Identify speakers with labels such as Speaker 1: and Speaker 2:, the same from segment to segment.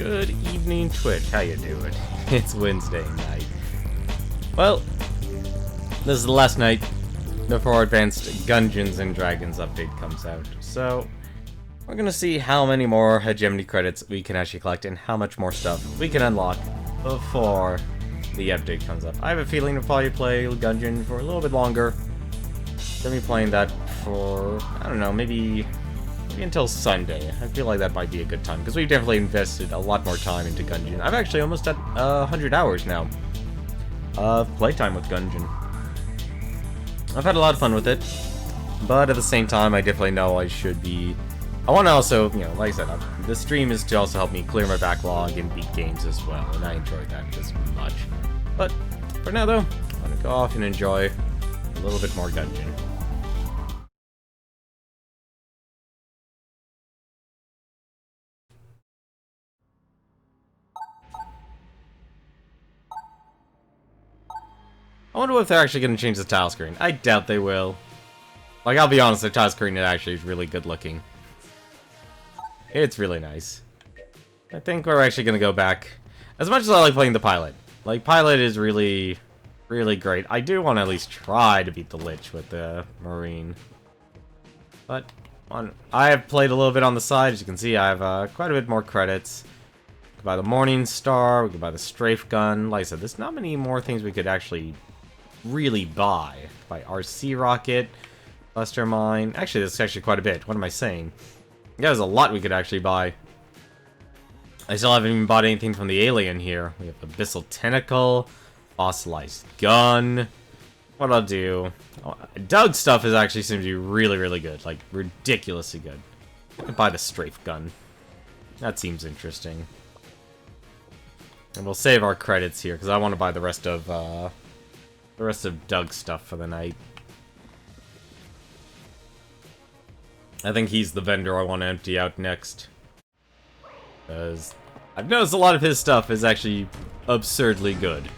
Speaker 1: Good evening, Twitch. How you doing? It's Wednesday night. Well, this is the last night before Advanced Gungeons and Dragons update comes out. So, we're gonna see how many more hegemony credits we can actually collect and how much more stuff we can unlock before the update comes up. I have a feeling I'll probably play Gungeon for a little bit longer. Then be playing that for, I don't know, maybe until Sunday. I feel like that might be a good time, because we've definitely invested a lot more time into Gungeon. I've actually almost at 100 hours now of playtime with Gungeon. I've had a lot of fun with it, but at the same time, I definitely know I should be... I want to also, you know, like I said, the stream is to also help me clear my backlog and beat games as well, and I enjoy that just much. But for now, though, I'm going to go off and enjoy a little bit more Gungeon. I wonder if they're actually going to change the tile screen. I doubt they will. Like, I'll be honest, the tile screen actually is really good looking. It's really nice. I think we're actually going to go back. As much as I like playing the pilot. Like, pilot is really, really great. I do want to at least try to beat the Lich with the Marine. But, I have played a little bit on the side. As you can see, I have quite a bit more credits. We can buy the Morning Star. We can buy the Strafe Gun. Like I said, there's not many more things we could actually really buy. RC Rocket, Buster Mine. Actually, that's actually quite a bit. What am I saying? Yeah, there's a lot we could actually buy. I still haven't even bought anything from the alien here. We have Abyssal Tentacle, Fossilized Gun. What I'll do... Doug's stuff is actually seems to be really, really good. Like, ridiculously good. I could buy the Strafe Gun. That seems interesting. And we'll save our credits here, because I want to buy the rest of Doug's stuff for the night. I think he's the vendor I want to empty out next. Because I've noticed a lot of his stuff is actually absurdly good.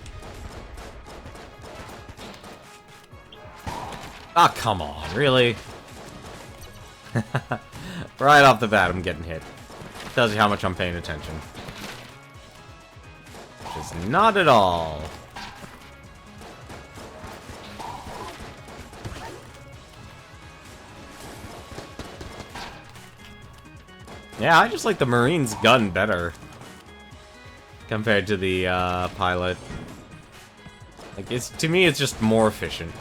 Speaker 1: Ah, come on, really? Right off the bat, I'm getting hit. Tells you how much I'm paying attention. Which is not at all. Yeah, I just like the Marine's gun better compared to the pilot. Like, to me, it's just more efficient.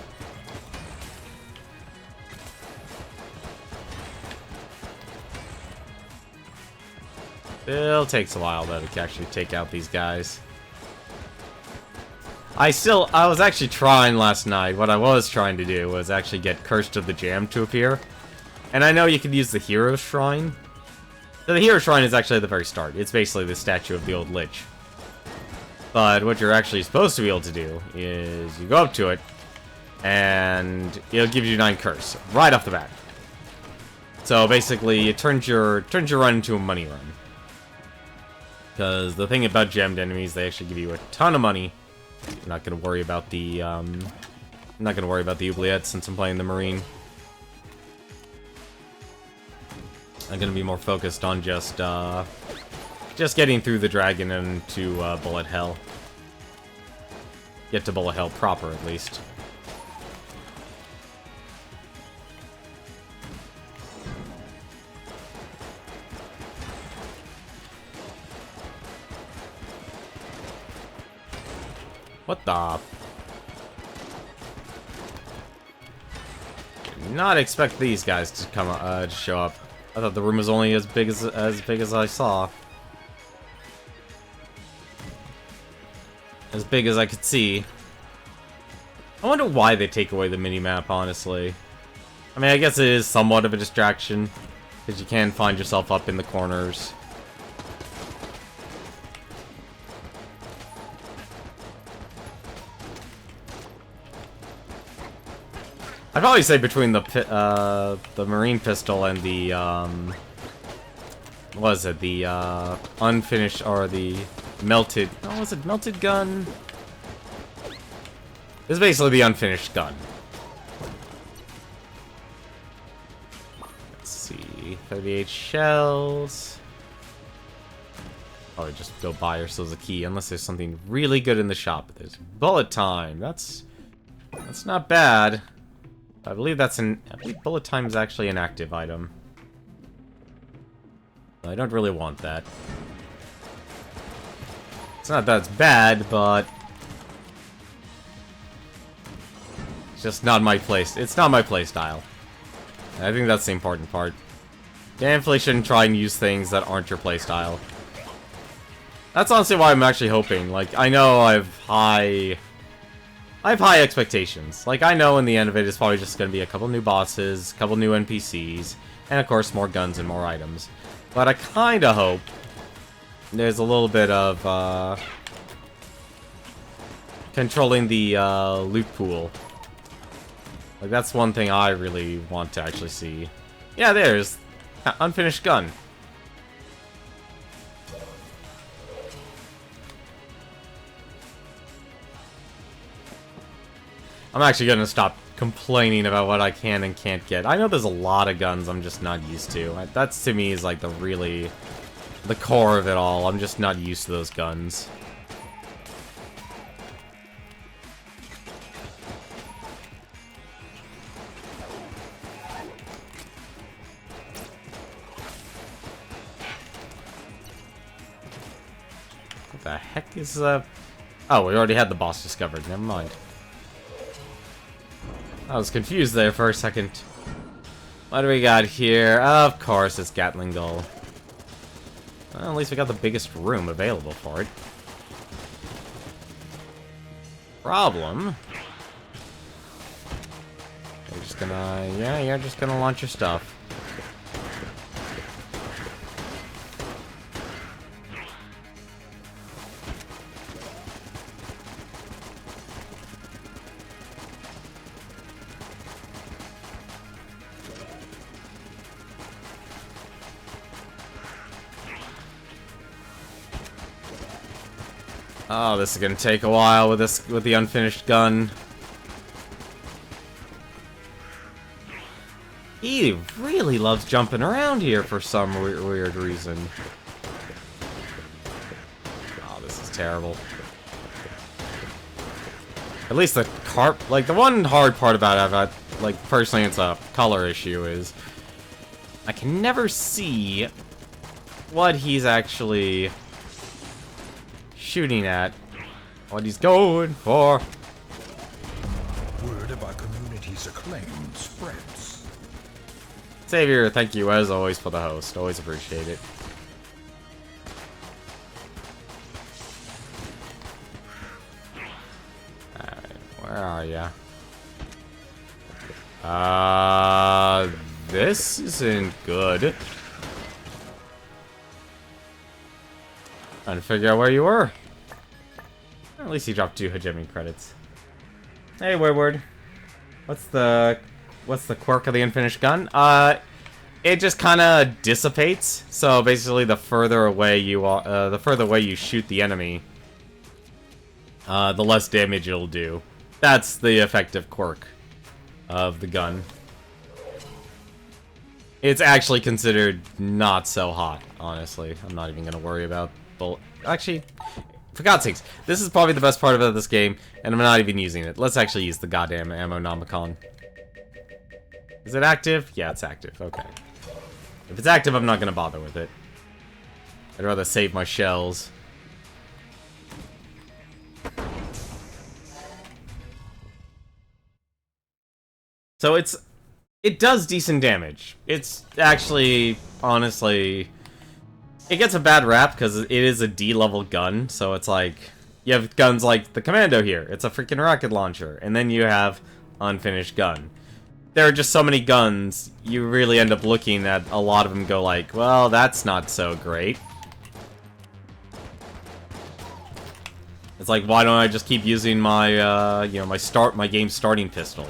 Speaker 1: Still takes a while though to actually take out these guys. I was actually trying last night. What I was trying to do was actually get Cursed of the Jam to appear. And I know you could use the Hero Shrine. So the Hero Shrine is actually at the very start. It's basically the statue of the old Lich. But what you're actually supposed to be able to do is you go up to it, and it'll give you 9 curse right off the bat. So basically, it turns your run into a money run. Because the thing about gemmed enemies, they actually give you a ton of money. I'm not gonna worry about the oubliettes since I'm playing the Marine. I'm gonna be more focused on just getting through the dragon and to bullet hell. Get to bullet hell proper, at least. What the? Did not expect these guys to come to show up. I thought the room was only as big as I saw. As big as I could see. I wonder why they take away the mini-map, honestly. I mean, I guess it is somewhat of a distraction, because you can find yourself up in the corners. I'd probably say between the Marine pistol and the, what was it, the, unfinished, or the melted, oh, was it melted gun? It's basically the unfinished gun. Let's see, 38 shells. Oh, just go buy ourselves a key, unless there's something really good in the shop. There's bullet time. That's not bad. I believe bullet time is actually an active item. I don't really want that. It's not that it's bad, but it's just not my place. It's not my play style. I think that's the important part. You definitely shouldn't try and use things that aren't your play style. That's honestly why I'm actually hoping. Like, I know I have high expectations. Like, I know in the end of it, it's probably just going to be a couple new bosses, a couple new NPCs, and of course more guns and more items. But I kind of hope there's a little bit of controlling the loot pool. Like, that's one thing I really want to actually see. Yeah, there's unfinished gun. I'm actually gonna stop complaining about what I can and can't get. I know there's a lot of guns I'm just not used to. That's, to me, is like the core of it all. I'm just not used to those guns. What the heck is Oh, we already had the boss discovered. Never mind. I was confused there for a second. What do we got here? Of course, it's Gatling Gull. Well, at least we got the biggest room available for it. Problem. You're just gonna... Yeah, you're just gonna launch your stuff. Oh, this is gonna take a while with the unfinished gun. He really loves jumping around here for some weird reason. Oh, this is terrible. At least the the one hard part about it, like, personally, it's a color issue, is I can never see what he's actually shooting at, what he's going for.
Speaker 2: Word of our community's acclaim spreads.
Speaker 1: Xavier, thank you as always for the host. Always appreciate it. Alright, where are ya? This isn't good. Trying to figure out where you were. At least he dropped 2 Hajime credits. Hey, Wayward. What's the quirk of the unfinished gun? It just kind of dissipates. So basically, the further away you are, the further away you shoot the enemy, the less damage it'll do. That's the effective quirk of the gun. It's actually considered not so hot, honestly. I'm not even gonna worry about bullet. Actually, for God's sakes, this is probably the best part of this game, and I'm not even using it. Let's actually use the goddamn Ammonomicon. Is it active? Yeah, it's active. Okay. If it's active, I'm not gonna bother with it. I'd rather save my shells. So it does decent damage. It's actually, honestly, it gets a bad rap because it is a D-level gun, so it's like, you have guns like the Commando here. It's a freaking rocket launcher. And then you have unfinished gun. There are just so many guns, you really end up looking at a lot of them go like, well, that's not so great. It's like, why don't I just keep using my, you know, my game starting pistol?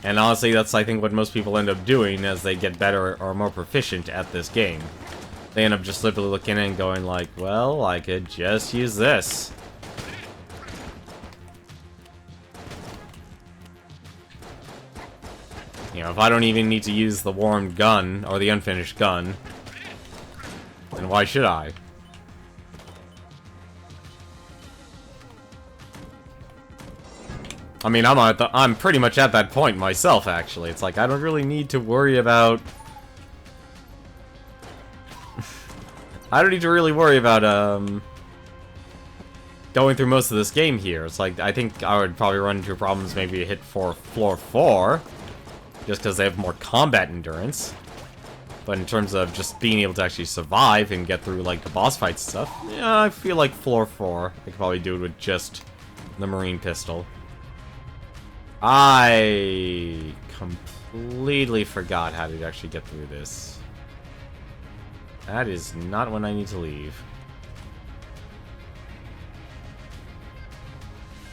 Speaker 1: And honestly, that's, I think, what most people end up doing as they get better or more proficient at this game. They end up just literally looking and going like, well, I could just use this. You know, if I don't even need to use the warmed gun, or the unfinished gun, then why should I? I mean, I'm pretty much at that point myself, actually. It's like, I don't really need to worry about... I don't need to really worry about, going through most of this game here. It's like, I think I would probably run into problems maybe hit for floor 4, just because they have more combat endurance. But in terms of just being able to actually survive and get through, like, the boss fights and stuff, yeah, I feel like floor 4, I could probably do it with just the marine pistol. I completely forgot how to actually get through this. That is not when I need to leave.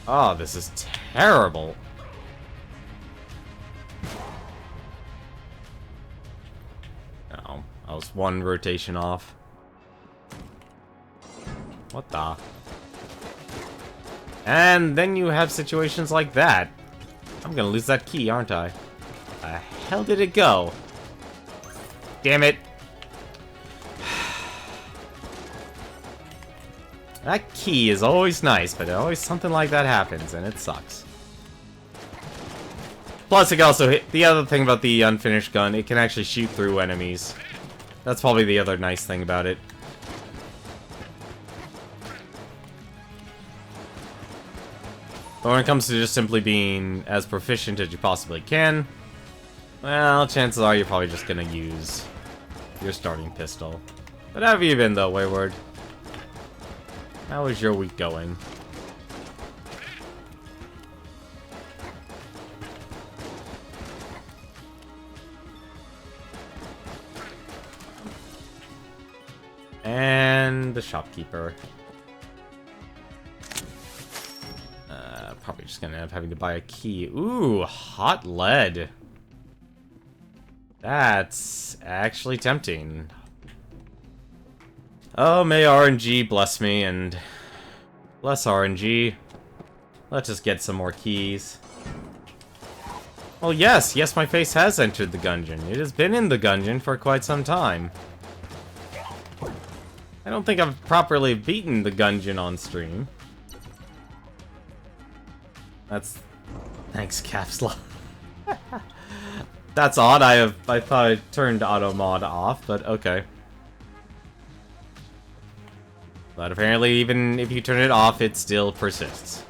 Speaker 1: Oh, this is terrible. Oh, I was one rotation off. What the? And then you have situations like that. I'm gonna lose that key, aren't I? Where the hell did it go? Damn it. That key is always nice, but always something like that happens, and it sucks. Plus, it can also hit... The other thing about the unfinished gun, it can actually shoot through enemies. That's probably the other nice thing about it. But when it comes to just simply being as proficient as you possibly can, well, chances are you're probably just gonna use your starting pistol. But how have you been, though, Wayward? How is your week going? And the shopkeeper. Probably just gonna end up having to buy a key. Ooh, hot lead. That's actually tempting. Oh, may RNG bless me, and bless RNG. Let's just get some more keys. Well, yes, my face has entered the Gungeon. It has been in the Gungeon for quite some time. I don't think I've properly beaten the Gungeon on stream. That's... Thanks, Caps Lock. That's odd. I thought I turned auto mod off, but okay. But apparently, even if you turn it off, it still persists.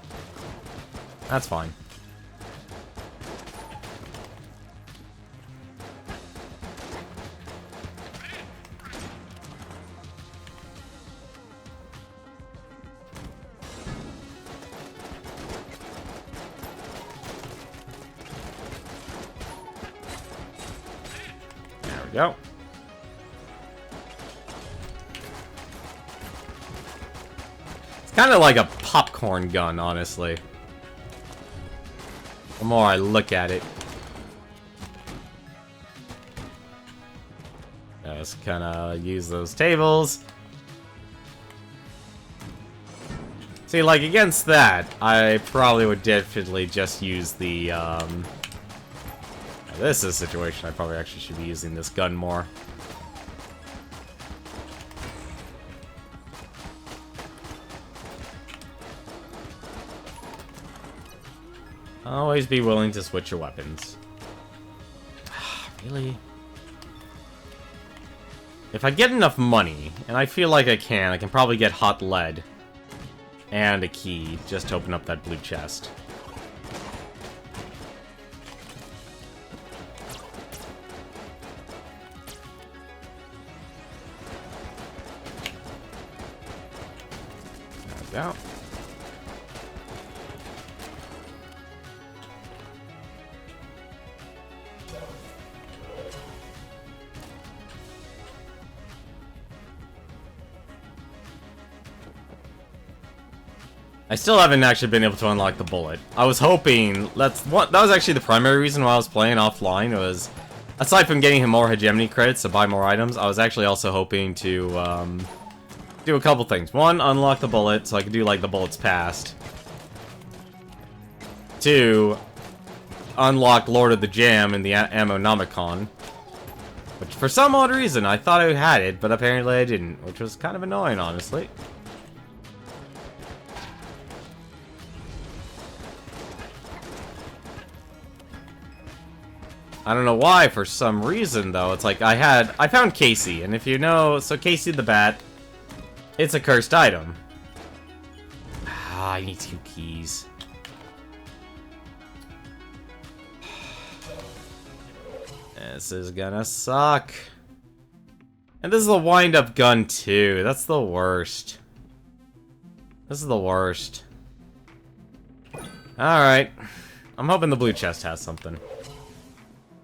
Speaker 1: That's fine. Go. It's kind of like a popcorn gun, honestly. The more I look at it. Just kind of use those tables. See, like, against that, I probably would definitely just use the, this is a situation I probably actually should be using this gun more. Always be willing to switch your weapons. Really? If I get enough money, and I feel like I can probably get hot lead and a key just to open up that blue chest. Out. I still haven't actually been able to unlock the bullet. I was hoping that was actually the primary reason why I was playing offline. Was aside from getting him more hegemony credits to buy more items, I was actually also hoping to do a couple things. One, unlock the bullet, so I could do, like, the bullets past. 2, unlock Lord of the Jam in the Ammonomicon. Which, for some odd reason, I thought I had it, but apparently I didn't. Which was kind of annoying, honestly. I don't know why, for some reason, though. It's like I found Casey, and if you know, so Casey the Bat, it's a cursed item. Ah, I need 2 keys. This is gonna suck. And this is a wind-up gun, too. That's the worst. This is the worst. Alright. I'm hoping the blue chest has something.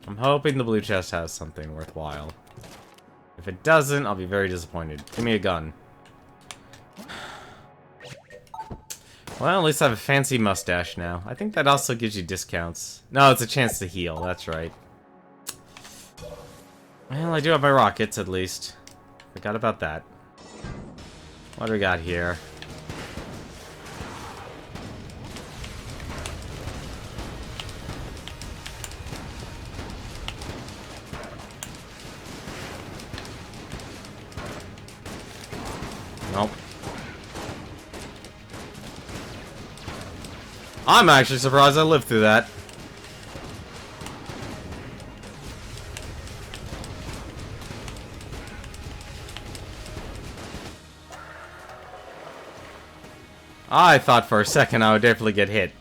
Speaker 1: I'm hoping the blue chest has something worthwhile. If it doesn't, I'll be very disappointed. Give me a gun. Well, at least I have a fancy mustache now. I think that also gives you discounts. No, it's a chance to heal. That's right. Well, I do have my rockets, at least. Forgot about that. What do we got here? Nope. I'm actually surprised I lived through that. I thought for a second I would definitely get hit.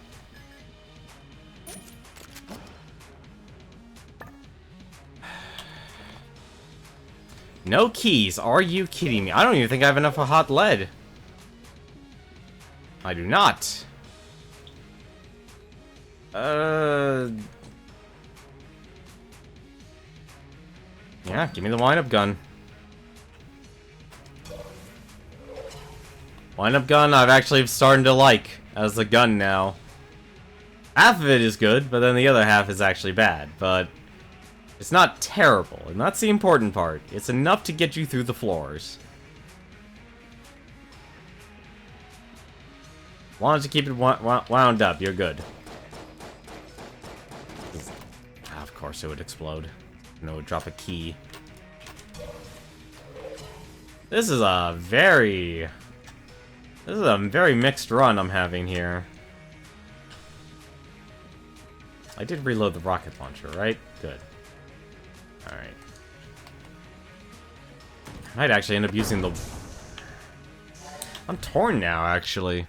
Speaker 1: No keys. Are you kidding me? I don't even think I have enough of hot lead. I do not. Yeah, give me the wind-up gun. Wind-up gun I've actually started to like as a gun now. Half of it is good, but then the other half is actually bad. But it's not terrible, and that's the important part. It's enough to get you through the floors. As long as you keep it wound up, you're good. Of course it would explode. And it would drop a key. This is a very mixed run I'm having here. I did reload the rocket launcher, right? Good. Alright. I might actually end up using the... I'm torn now, actually.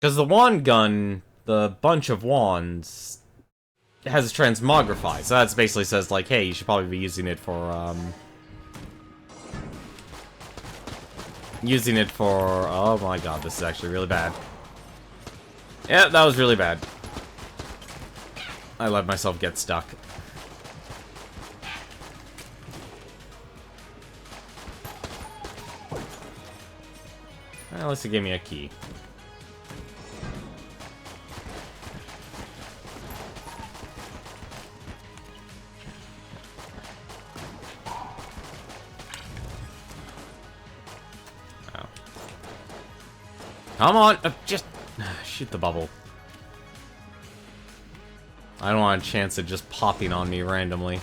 Speaker 1: Because the wand gun, the bunch of wands, has transmogrify. So that basically says, like, hey, you should probably be using it for, oh my god, this is actually really bad. Yeah, that was really bad. I let myself get stuck. Well, at least it gave me a key. Oh. Come on! Just shoot the bubble. I don't want a chance of just popping on me randomly.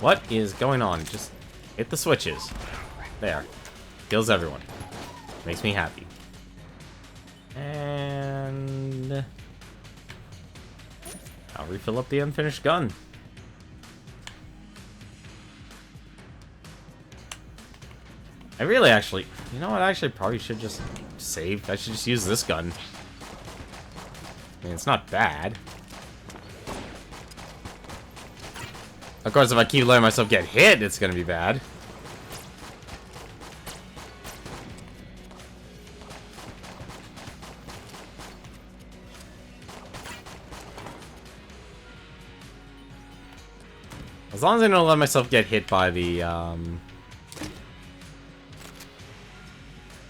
Speaker 1: What is going on? Just hit the switches. There. Kills everyone. Makes me happy. And... I'll refill up the unfinished gun. I really actually... You know what? I actually probably should just save. I should just use this gun. I mean, it's not bad. Of course, if I keep letting myself get hit, it's gonna be bad. As long as I don't let myself get hit by the,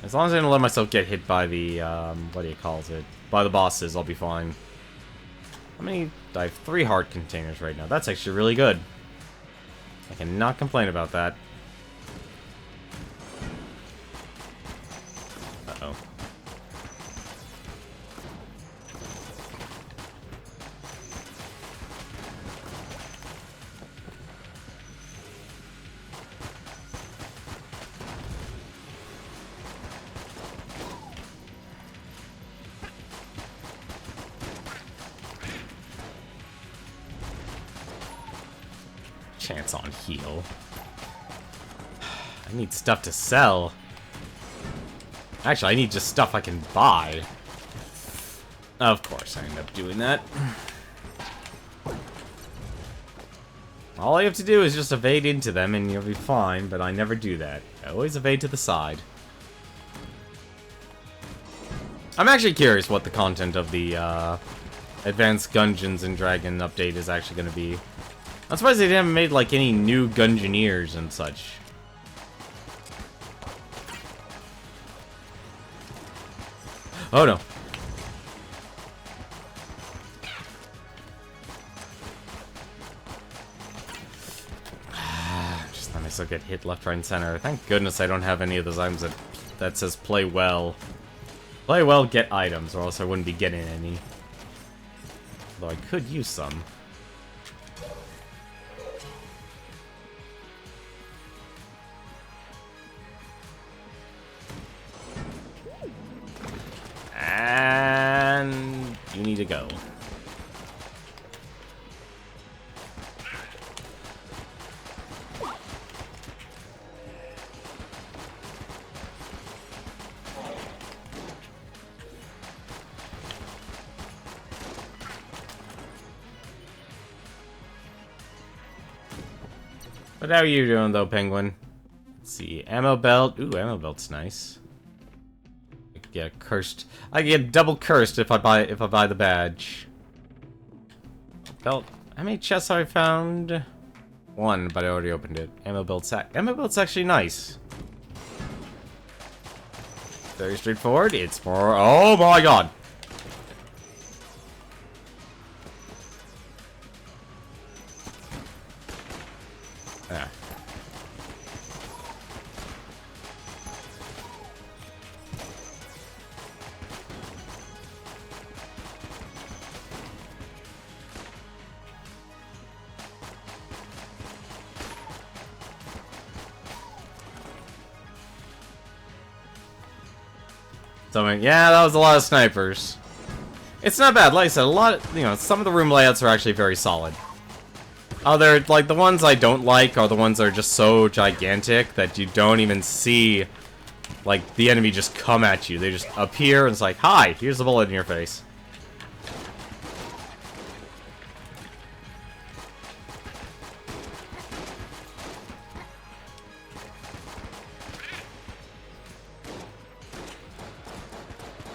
Speaker 1: As long as I don't let myself get hit by the, what do you call it? By the bosses, I'll be fine. How many? I have 3 heart containers right now. That's actually really good. I cannot complain about that. Uh-oh. chance on heal. I need stuff to sell. Actually, I need just stuff I can buy. Of course, I end up doing that. All I have to do is just evade into them and you'll be fine, but I never do that. I always evade to the side. I'm actually curious what the content of the Advanced Gungeons and Dragon update is actually going to be. I'm surprised they haven't made like any new Gungeoneers and such. Oh no. Just let myself get hit left, right, and center. Thank goodness I don't have any of those items that says play well. Play well, get items, or else I wouldn't be getting any. Though I could use some. And you need to go. But how are you doing though, Penguin? Let's see, ammo belt. Ooh, ammo belt's nice. I could get cursed. I get double cursed if I buy the badge. Belt. How many chests have I found? One, but I already opened it. Ammo belt's actually nice. Very straightforward. It's for oh my god. Yeah. So, I mean, yeah, that was a lot of snipers. It's not bad. Like I said, a lot of, you know, some of the room layouts are actually very solid. Other, like, the ones I don't like are the ones that are just so gigantic that you don't even see, like, the enemy just come at you. They just appear and it's like, hi, here's a bullet in your face.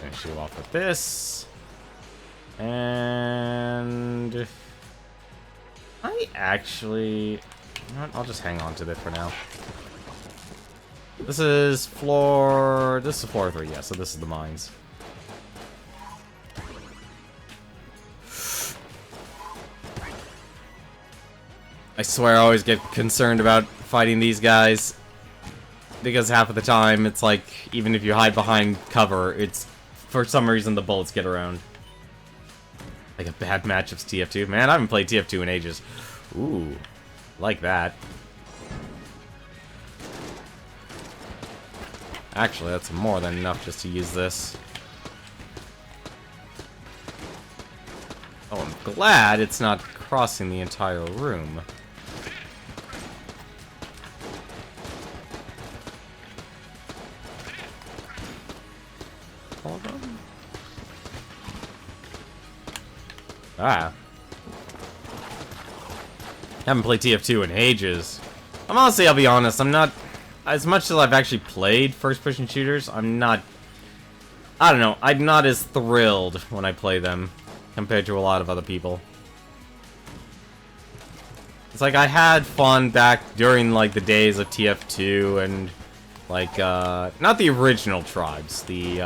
Speaker 1: Finish you off with this. And I actually, you know what, I'll just hang on to it for now. This is floor 3, yeah, so this is the mines. I swear I always get concerned about fighting these guys, because half of the time it's like, even if you hide behind cover, it's, for some reason the bullets get around. Like a bad match of TF2. Man, I haven't played TF2 in ages. Ooh, like that. Actually, that's more than enough just to use this. Oh, I'm glad it's not crossing the entire room. Hold on. Ah. Haven't played TF2 in ages. Honestly, I'll be honest, I'm not, as much as I've actually played first-person shooters, I'm not, I don't know, I'm not as thrilled when I play them compared to a lot of other people. It's like I had fun back during, like, the days of TF2 and, like, not the original Tribes, the,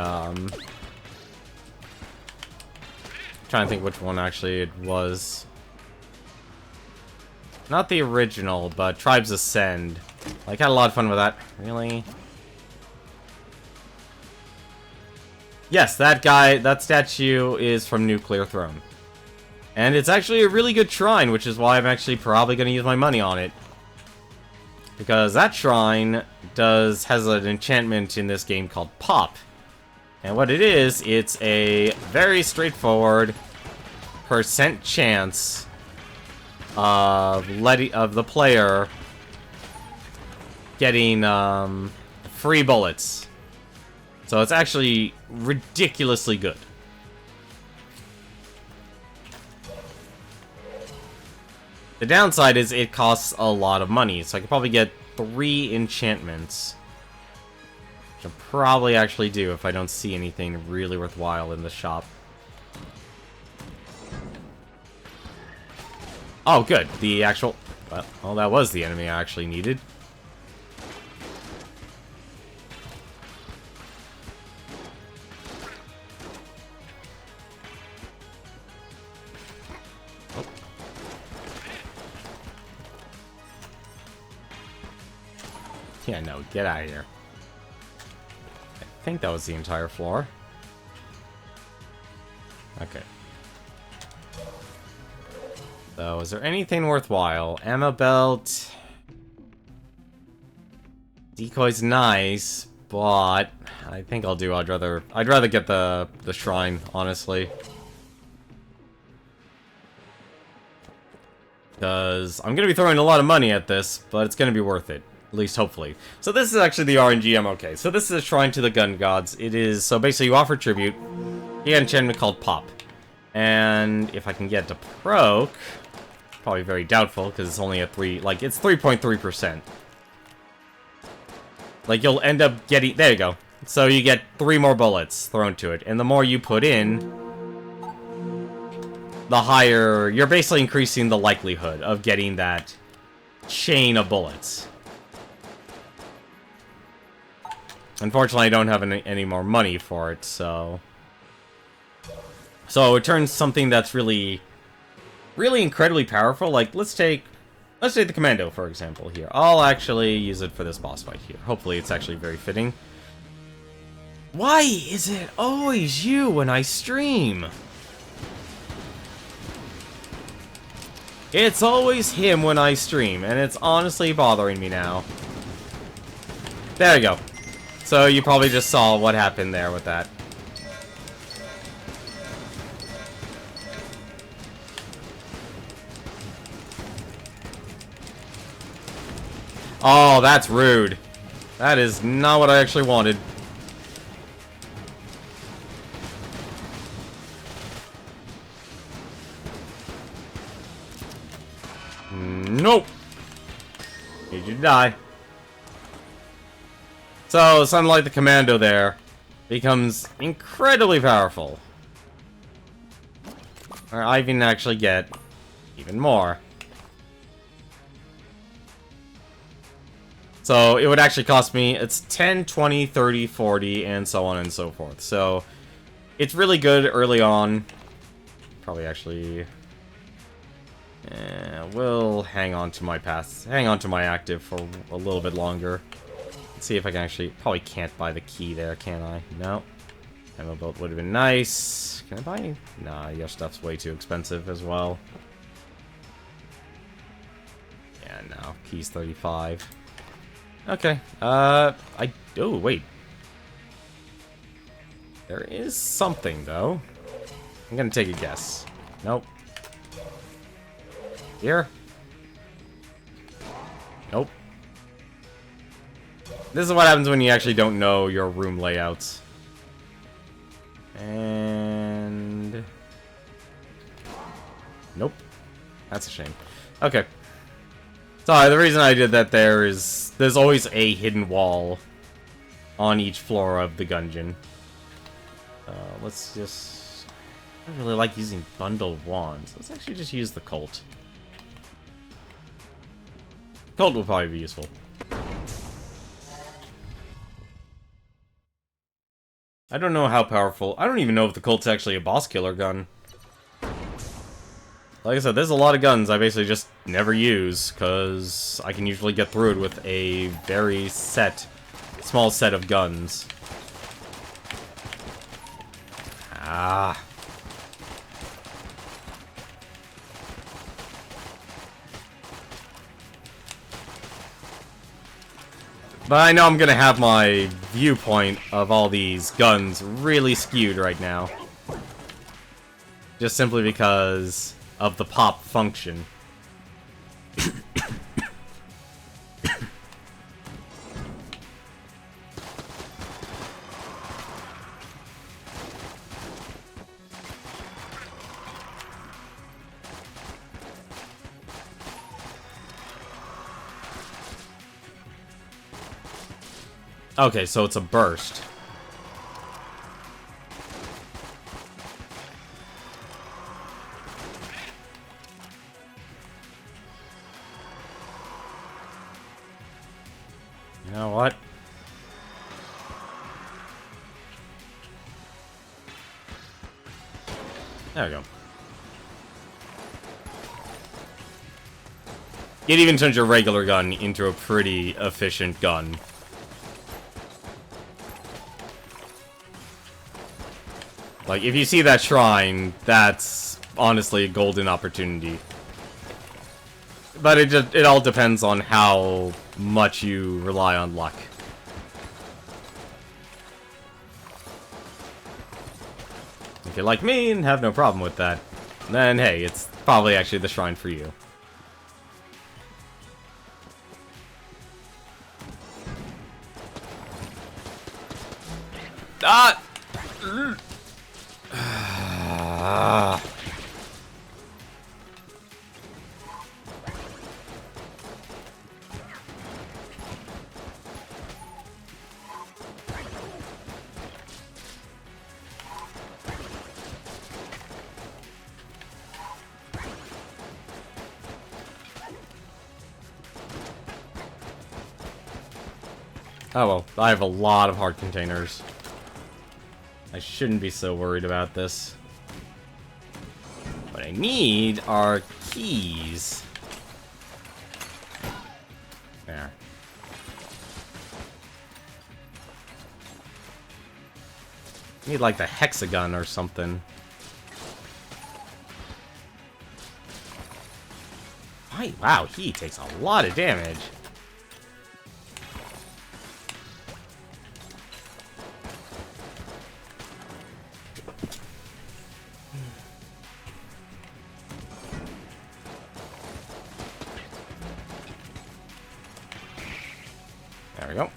Speaker 1: trying to think which one actually it was. Not the original, but Tribes Ascend. Like, had a lot of fun with that. Really? Yes, that guy, that statue is from Nuclear Throne. And it's actually a really good shrine, which is why I'm actually probably going to use my money on it. Because that shrine has an enchantment in this game called Pop. And what it is, it's a very straightforward % chance of the player getting free bullets. So it's actually ridiculously good. The downside is it costs a lot of money, so I could probably get 3 enchantments. Which I'll probably actually do if I don't see anything really worthwhile in the shop. Oh, good. The actual... Well, that was the enemy I actually needed. Oh. Yeah, no, get out of here. I think that was the entire floor. Okay. So, is there anything worthwhile? Ammo belt. Decoy's nice, but I think I'd rather get the shrine, honestly. Because I'm gonna be throwing a lot of money at this, but it's gonna be worth it. At least, hopefully. So this is actually the RNG MOK. So this is a shrine to the gun gods. It is, so basically you offer tribute. You get an enchantment called Pop. And if I can get to Proc, probably very doubtful, because it's only a 3, like, it's 3.3%. Like, you'll end up getting, there you go. So you get 3 more bullets thrown to it. And the more you put in, the higher, you're basically increasing the likelihood of getting that chain of bullets. Unfortunately, I don't have any more money for it, so... So it turns something that's really incredibly powerful. Like, let's take the Commando, for example, here. I'll actually use it for this boss fight here. Hopefully it's actually very fitting. Why is it always you when I stream? It's always him when I stream, and it's honestly bothering me now. There you go. So you probably just saw what happened there with that. Oh, that's rude. That is not what I actually wanted. Nope. Need you to die. So, something like the Commando there becomes incredibly powerful. Or I can actually get even more. So, it would actually cost me, it's 10, 20, 30, 40, and so on and so forth. So, it's really good early on. Probably actually... we'll hang on to my active for a little bit longer. Let's see if I can actually... Probably can't buy the key there, can I? No. Ammo belt would have been nice. Can I buy... Nah, your stuff's way too expensive as well. Yeah, no. Key's 35. Okay. Oh, wait. There is something, though. I'm gonna take a guess. Nope. Here? Nope. This is what happens when you actually don't know your room layouts. And... Nope. That's a shame. Okay. Sorry, the reason I did that there is... There's always a hidden wall on each floor of the Gungeon. Let's just... I don't really like using bundled wands. Let's actually just use the Colt. Colt will probably be useful. I don't know how powerful... I don't even know if the Colt's actually a boss killer gun. Like I said, there's a lot of guns I basically just never use, because I can usually get through it with a very small set of guns. Ah. But I know I'm gonna have my viewpoint of all these guns really skewed right now. Just simply because of the pop function. Okay, so it's a burst. You know what? There we go. It even turns your regular gun into a pretty efficient gun. Like, if you see that shrine, that's honestly a golden opportunity. But it all depends on how much you rely on luck. If you're like me and have no problem with that, then hey, it's probably actually the shrine for you. Ah! Oh well, I have a lot of heart containers. I shouldn't be so worried about this. What I need are keys. There. I need like the hexagon or something. Wow, he takes a lot of damage. There we go.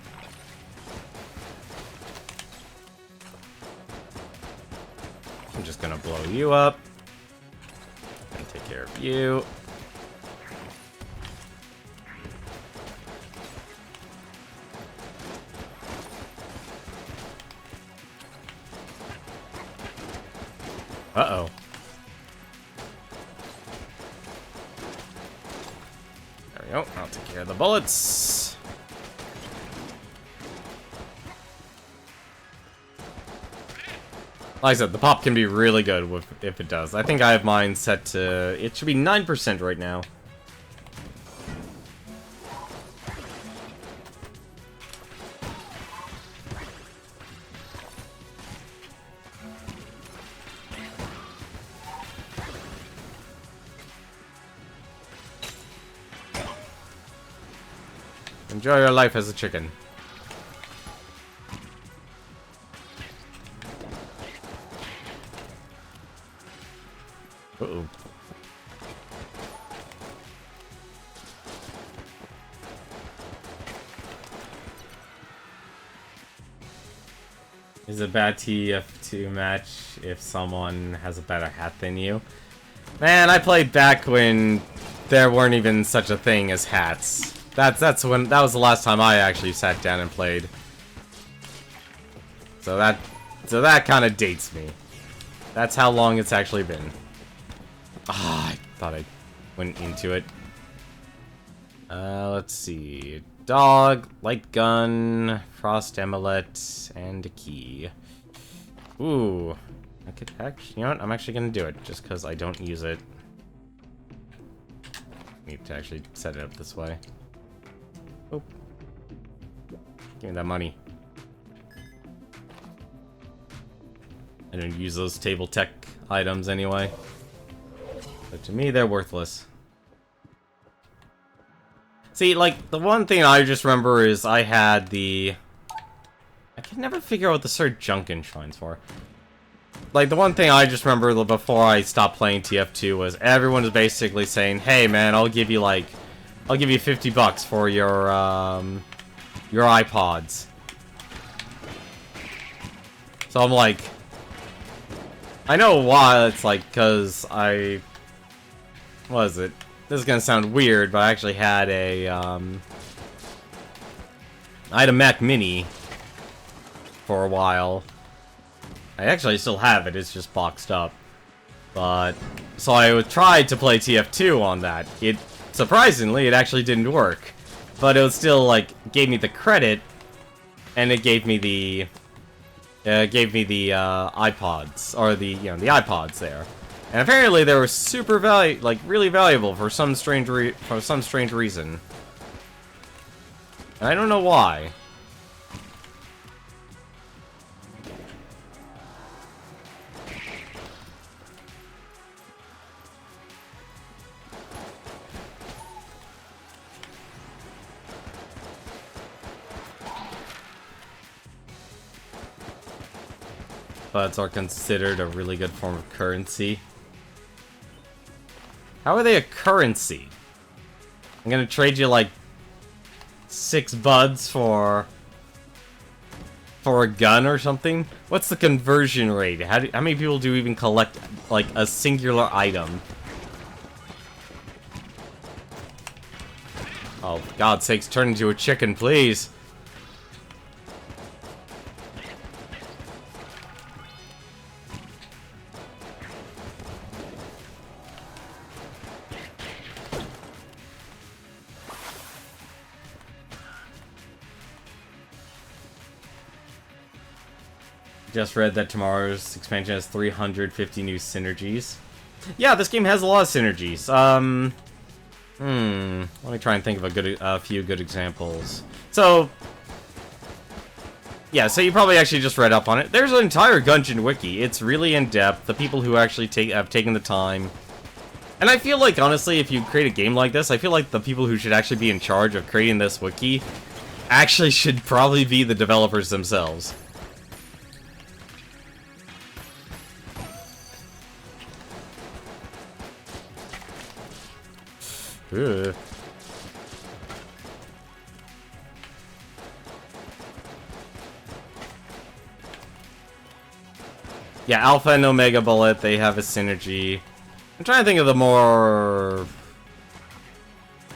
Speaker 1: I'm just gonna blow you up. And take care of you. Uh-oh. There we go. I'll take care of the bullets. Like I said, the pop can be really good if it does. I think I have mine set to... It should be 9% right now. Enjoy your life as a chicken. Uh-oh. Is a bad TF2 match if someone has a better hat than you? Man, I played back when there weren't even such a thing as hats. That was the last time I actually sat down and played. So that kind of dates me. That's how long it's actually been. Ah, I thought I went into it. Let's see. Dog, light gun, frost amulet, and a key. Ooh. I could actually, you know what? I'm actually gonna do it, just because I don't use it. Need to actually set it up this way. Oh. Give me that money. I don't use those table tech items anyway. But to me, they're worthless. See, like, the one thing I just remember is I had the... I can never figure out what the Sir Junkin shrine's for. Like, the one thing I just remember before I stopped playing TF2 was everyone was basically saying, hey, man, I'll give you, like, I'll give you $50 for your iPods. So I'm like, I know why. It's like, cause what is it? This is gonna sound weird, but I actually had I had a Mac Mini for a while. I actually still have it, it's just boxed up. But, so I tried to play TF2 on that. Surprisingly, it actually didn't work. But it was still, like, gave me the credit, and it gave me the iPods, or the iPods there. And apparently they were super really valuable for some strange reason. And I don't know why. Buds are considered a really good form of currency. How are they a currency? I'm gonna trade you like 6 buds for a gun or something? What's the conversion rate? How many people do even collect like a singular item? Oh, for God's sakes, turn into a chicken, please. Just read that tomorrow's expansion has 350 new synergies. Yeah, this game has a lot of synergies. Let me try and think of a few good examples. So, yeah, so you probably actually just read up on it. There's an entire Gungeon wiki. It's really in-depth. The people who actually have taken the time. And I feel like, honestly, if you create a game like this, I feel like the people who should actually be in charge of creating this wiki actually should probably be the developers themselves. Ugh. Yeah, Alpha and Omega Bullet, they have a synergy. I'm trying to think of the more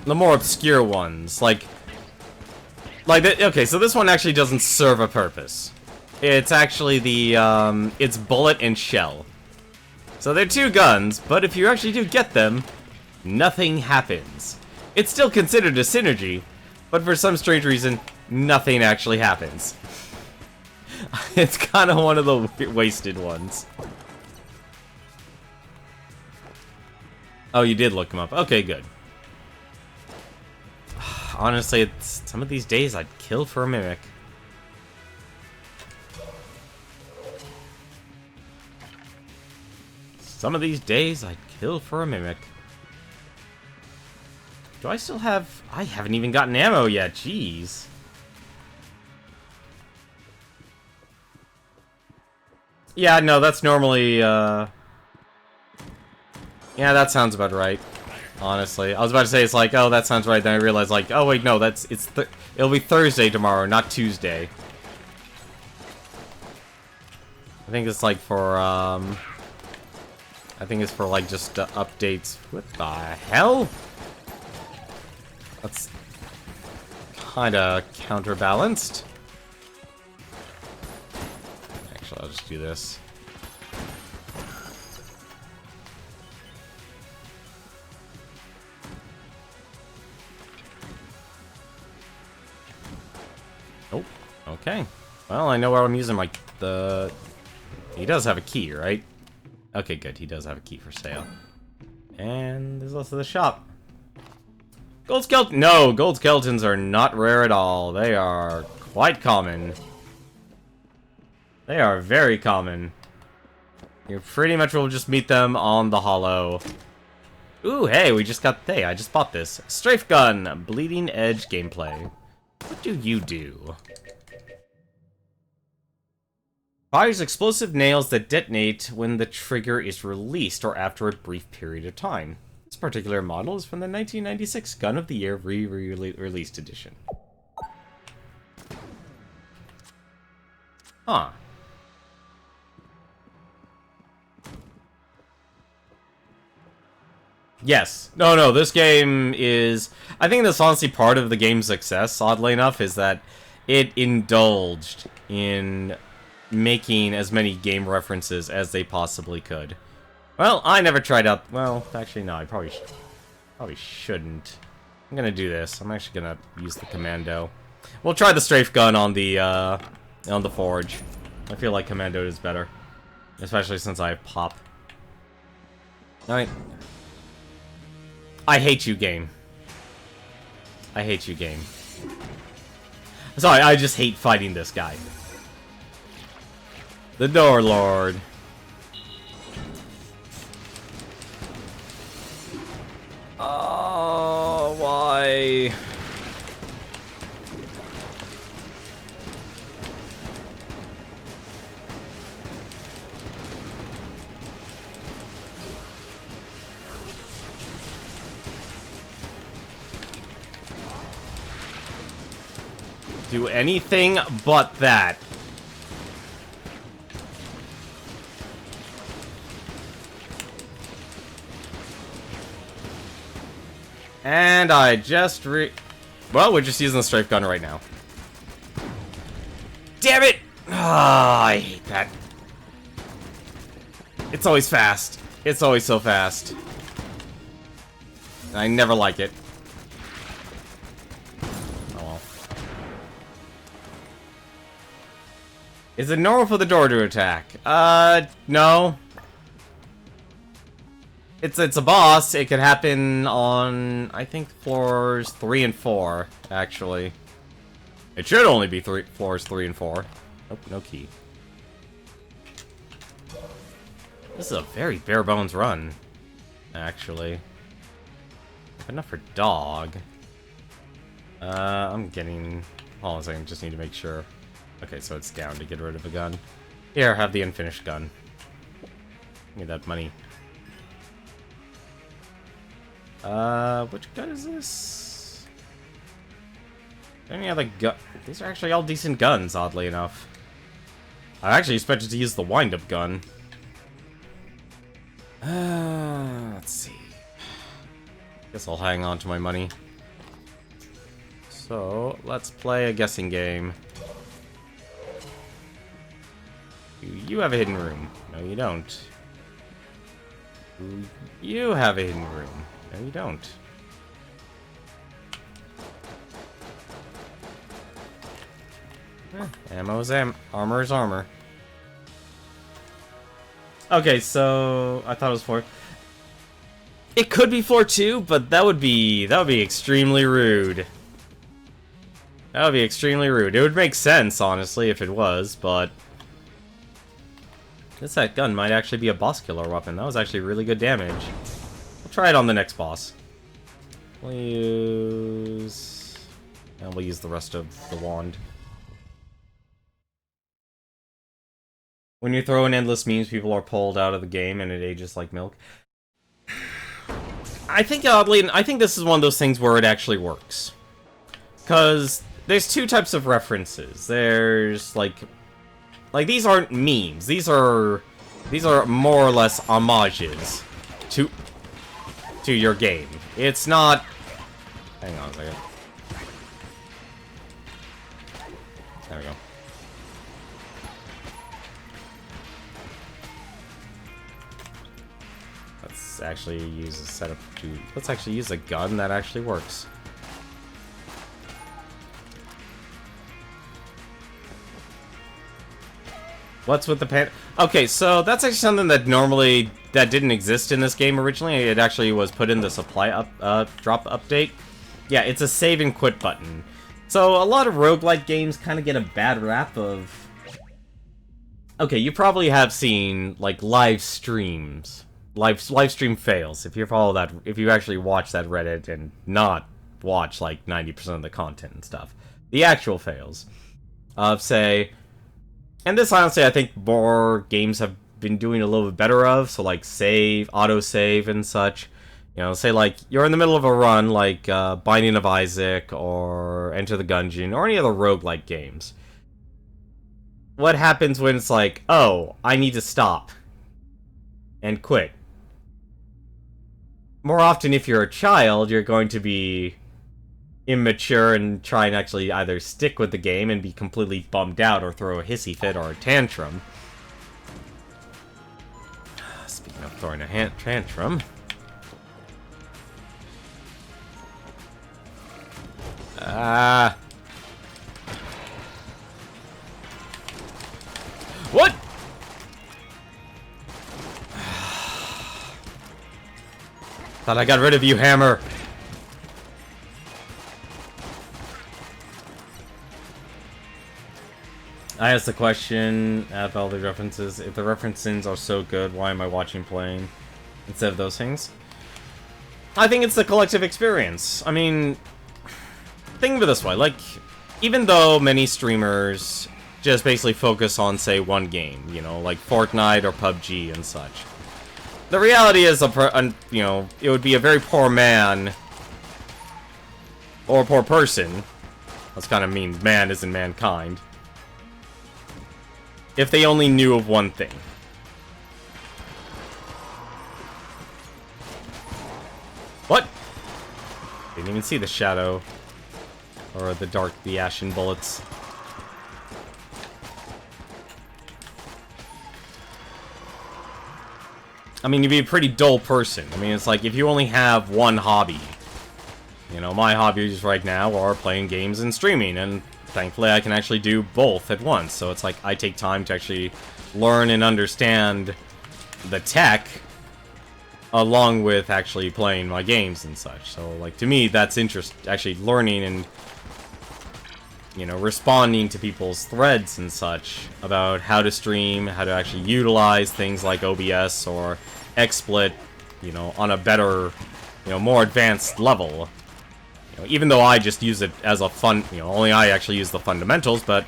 Speaker 1: obscure ones. Okay, so this one actually doesn't serve a purpose. It's actually it's Bullet and Shell. So they're 2 guns, but if you actually do get them, nothing happens. It's still considered a synergy, but for some strange reason, nothing actually happens. It's kind of one of the wasted ones. Oh, you did look them up. Okay, good. Honestly, some of these days I'd kill for a Mimic. Some of these days I'd kill for a Mimic. Do I still have... I haven't even gotten ammo yet, jeez. Yeah, no, that's normally, yeah, that sounds about right, honestly. I was about to say, it's like, oh, that sounds right, then I realized, like, oh, wait, no, it'll be Thursday tomorrow, not Tuesday. I think it's, like, for, like, just, updates. What the hell? That's kinda counterbalanced. Actually, I'll just do this. Oh, okay. Well, I know where I'm using he does have a key, right? Okay, good. He does have a key for sale. And there's also the shop. Gold skeleton. No, gold skeletons are not rare at all. They are quite common. They are very common. You pretty much will just meet them on the hollow. Ooh, hey, I just bought this. Strafe gun, bleeding edge gameplay. What do you do? Fires explosive nails that detonate when the trigger is released or after a brief period of time. This particular model is from the 1996 Gun of the Year re-released edition. Huh. Yes. No, this game is... I think that's honestly part of the game's success, oddly enough, is that it indulged in making as many game references as they possibly could. Well, I never tried out... Well, actually, no, I probably shouldn't. I'm gonna do this. I'm actually gonna use the commando. We'll try the strafe gun on the forge. I feel like commando is better. Especially since I have pop. Alright. I hate you, game. I hate you, game. Sorry, I just hate fighting this guy. The Door Lord. Oh, why? Do anything but that. And I just well, we're just using the strafe gun right now. Damn it! Ah, I hate that. It's always fast. It's always so fast. I never like it. Oh well. Is it normal for the door to attack? No. It's a boss. It could happen on, I think, floors 3 and 4, actually. It should only be floors 3 and 4. Nope, no key. This is a very bare bones run, actually. Enough for dog. I'm getting... Hold on a second, just need to make sure. Okay, so it's down to get rid of a gun. Here, have the unfinished gun. Give me that money. Which gun is this? Any other gun? These are actually all decent guns, oddly enough. I actually expected to use the wind-up gun. Let's see. Guess I'll hang on to my money. So, let's play a guessing game. Do you have a hidden room? No, you don't. Do you have a hidden room? No, you don't. Ammo's armor is armor. Okay, so I thought it was floor. It could be floor 2, but that would be extremely rude. That would be extremely rude. It would make sense, honestly, if it was, but I guess that gun might actually be a boss killer weapon. That was actually really good damage. We'll try it on the next boss. We'll use the rest of the wand. When you throw in endless memes, people are pulled out of the game and it ages like milk. I think, oddly, I think this is one of those things where it actually works. Because there's two types of references. There's, like, these aren't memes. These are more or less homages to your game. It's not... Hang on a second. There we go. Let's actually use a setup to... Let's actually use a gun that actually works. What's with the pan... Okay, so that's actually something that that didn't exist in this game originally. It actually was put in the supply drop update. Yeah, it's a save and quit button. So a lot of roguelike games kind of get a bad rap of... Okay, you probably have seen, like, live streams. Live stream fails. If you follow that, if you actually watch that Reddit and not watch, like, 90% of the content and stuff. The actual fails. Of, say... And this, honestly, I think more games have been doing a little bit better of. So, like, save, auto-save, and such. You know, say like you're in the middle of a run, like Binding of Isaac or Enter the Gungeon or any other roguelike games. What happens when it's like, oh, I need to stop and quit? More often, if you're a child, you're going to be immature and try and actually either stick with the game and be completely bummed out or throw a hissy fit or a tantrum. Speaking of throwing a tantrum... What? Thought I got rid of you, Hammer. I asked the question at all the references. If the references are so good, why am I watching playing instead of those things? I think it's the collective experience. I mean, think of it this way. Like, even though many streamers just basically focus on, say, one game, you know, like Fortnite or PUBG and such. The reality is, you know, it would be a very poor man or a poor person. That's kind of mean. Man isn't mankind. If they only knew of one thing. What? Didn't even see the shadow. Or the ashen bullets. I mean, you'd be a pretty dull person. I mean, it's like, if you only have one hobby. You know, my hobbies right now are playing games and streaming, and thankfully I can actually do both at once. So it's like, I take time to actually learn and understand the tech, along with actually playing my games and such. So, like, to me, that's actually learning and, you know, responding to people's threads and such about how to stream, how to actually utilize things like OBS or XSplit, you know, on a better, you know, more advanced level. You know, even though I just use it as a fun, you know, only I actually use the fundamentals, but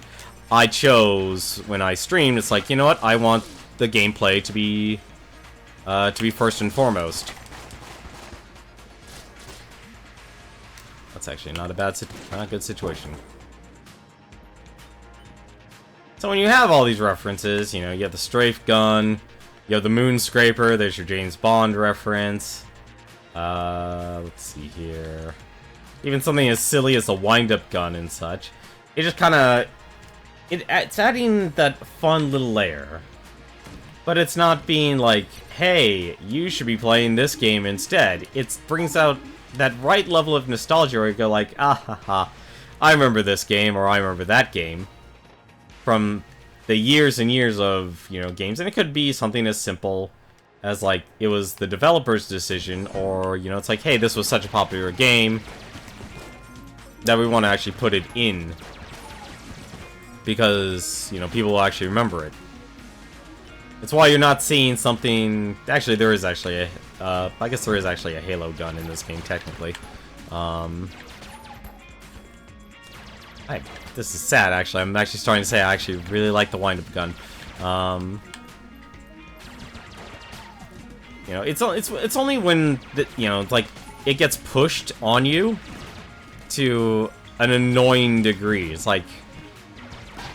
Speaker 1: I chose when I streamed, it's like, you know what, I want the gameplay to be first and foremost. That's actually not a good situation. So when you have all these references, you know, you have the strafe gun, you have the moon scraper, there's your James Bond reference. Let's see here. Even something as silly as a wind-up gun and such. It just kind of... It's adding that fun little layer. But it's not being like, hey, you should be playing this game instead. It brings out that right level of nostalgia where you go like, ah ha ha, I remember this game, or I remember that game. From the years and years of, you know, games. And it could be something as simple as, like, it was the developer's decision, or, you know, it's like, hey, this was such a popular game that we want to actually put it in because, you know, people will actually remember it. It's why you're not seeing something... Actually, there is actually a... I guess there is actually a Halo gun in this game, technically. This is sad, actually. I'm actually starting to say I actually really like the wind-up gun. You know, it's only when, you know, like, it gets pushed on you to an annoying degree. It's like...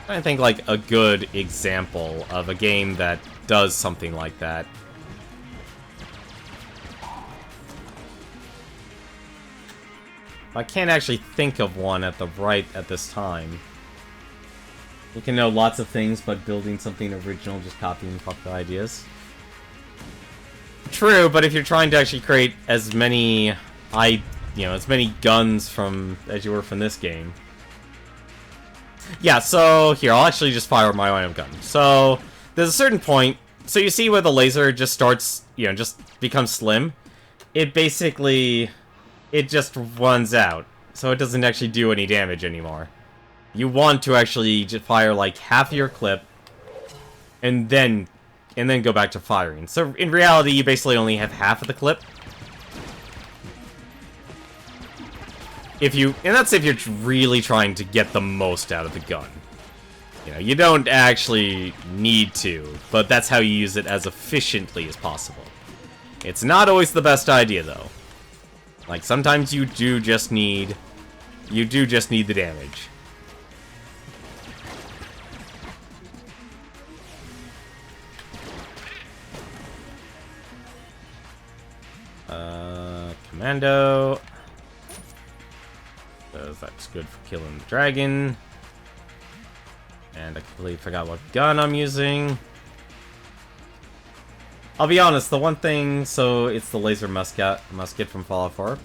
Speaker 1: I think, like, a good example of a game that does something like that. I can't actually think of one at this time. You can know lots of things, but building something original, just copying popular ideas. True, but if you're trying to actually create as many, as many guns as you were from this game. Yeah, so here, I'll actually just fire my wind-up gun. So, there's a certain point, so you see where the laser just starts, you know, just becomes slim? It basically, it just runs out, so it doesn't actually do any damage anymore. You want to actually just fire like half of your clip, and then go back to firing. So, in reality, you basically only have half of the clip. And that's if you're really trying to get the most out of the gun. You know, you don't actually need to, but that's how you use it as efficiently as possible. It's not always the best idea, though. Like, sometimes you do just need the damage. Commando. Because that's good for killing the dragon. And I completely forgot what gun I'm using. I'll be honest, the one thing, so it's the laser musket from Fallout 4.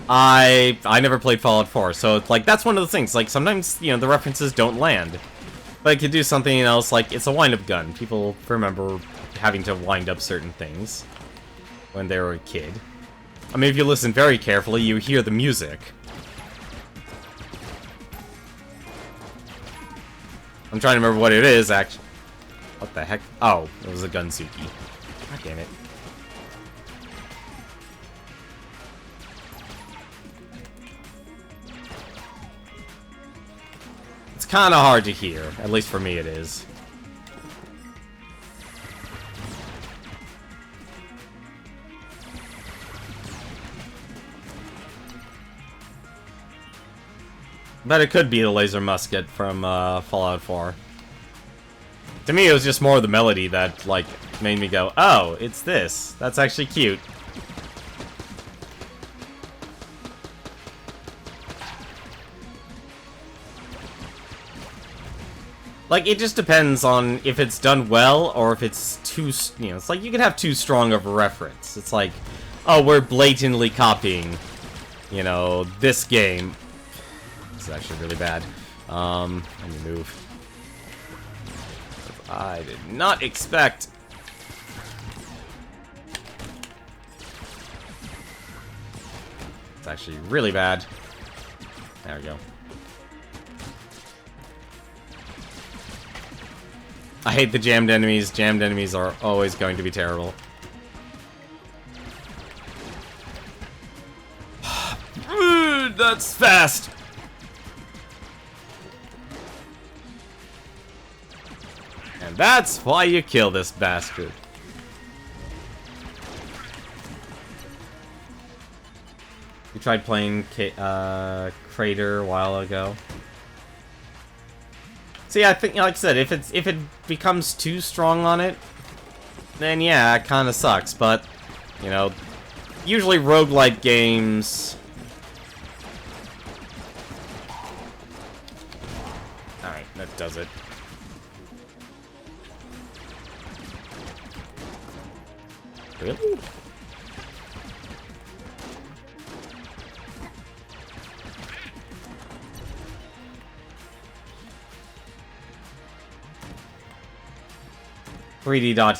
Speaker 1: I never played Fallout 4, so it's like, that's one of the things, like, sometimes, you know, the references don't land. But I could do something else, like, it's a wind-up gun. People remember having to wind up certain things when they were a kid. I mean, if you listen very carefully, you hear the music. I'm trying to remember what it is, actually. What the heck? Oh, it was a Gunsuki. God damn it. It's kind of hard to hear. At least for me it is. But it could be the laser musket from Fallout 4. To me, it was just more the melody that, like, made me go, oh, it's this. That's actually cute. Like, it just depends on if it's done well or if it's too, you know, it's like you can have too strong of a reference. It's like, oh, we're blatantly copying, you know, this game. This is actually really bad. Let me move. I did not expect. It's actually really bad. There we go. I hate the jammed enemies. Jammed enemies are always going to be terrible. That's fast! And that's why you kill this bastard. We tried playing Crater a while ago. See, I think, like I said, if it becomes too strong on it, then yeah, it kind of sucks. But, you know, usually roguelike games. Alright, that does it. Really?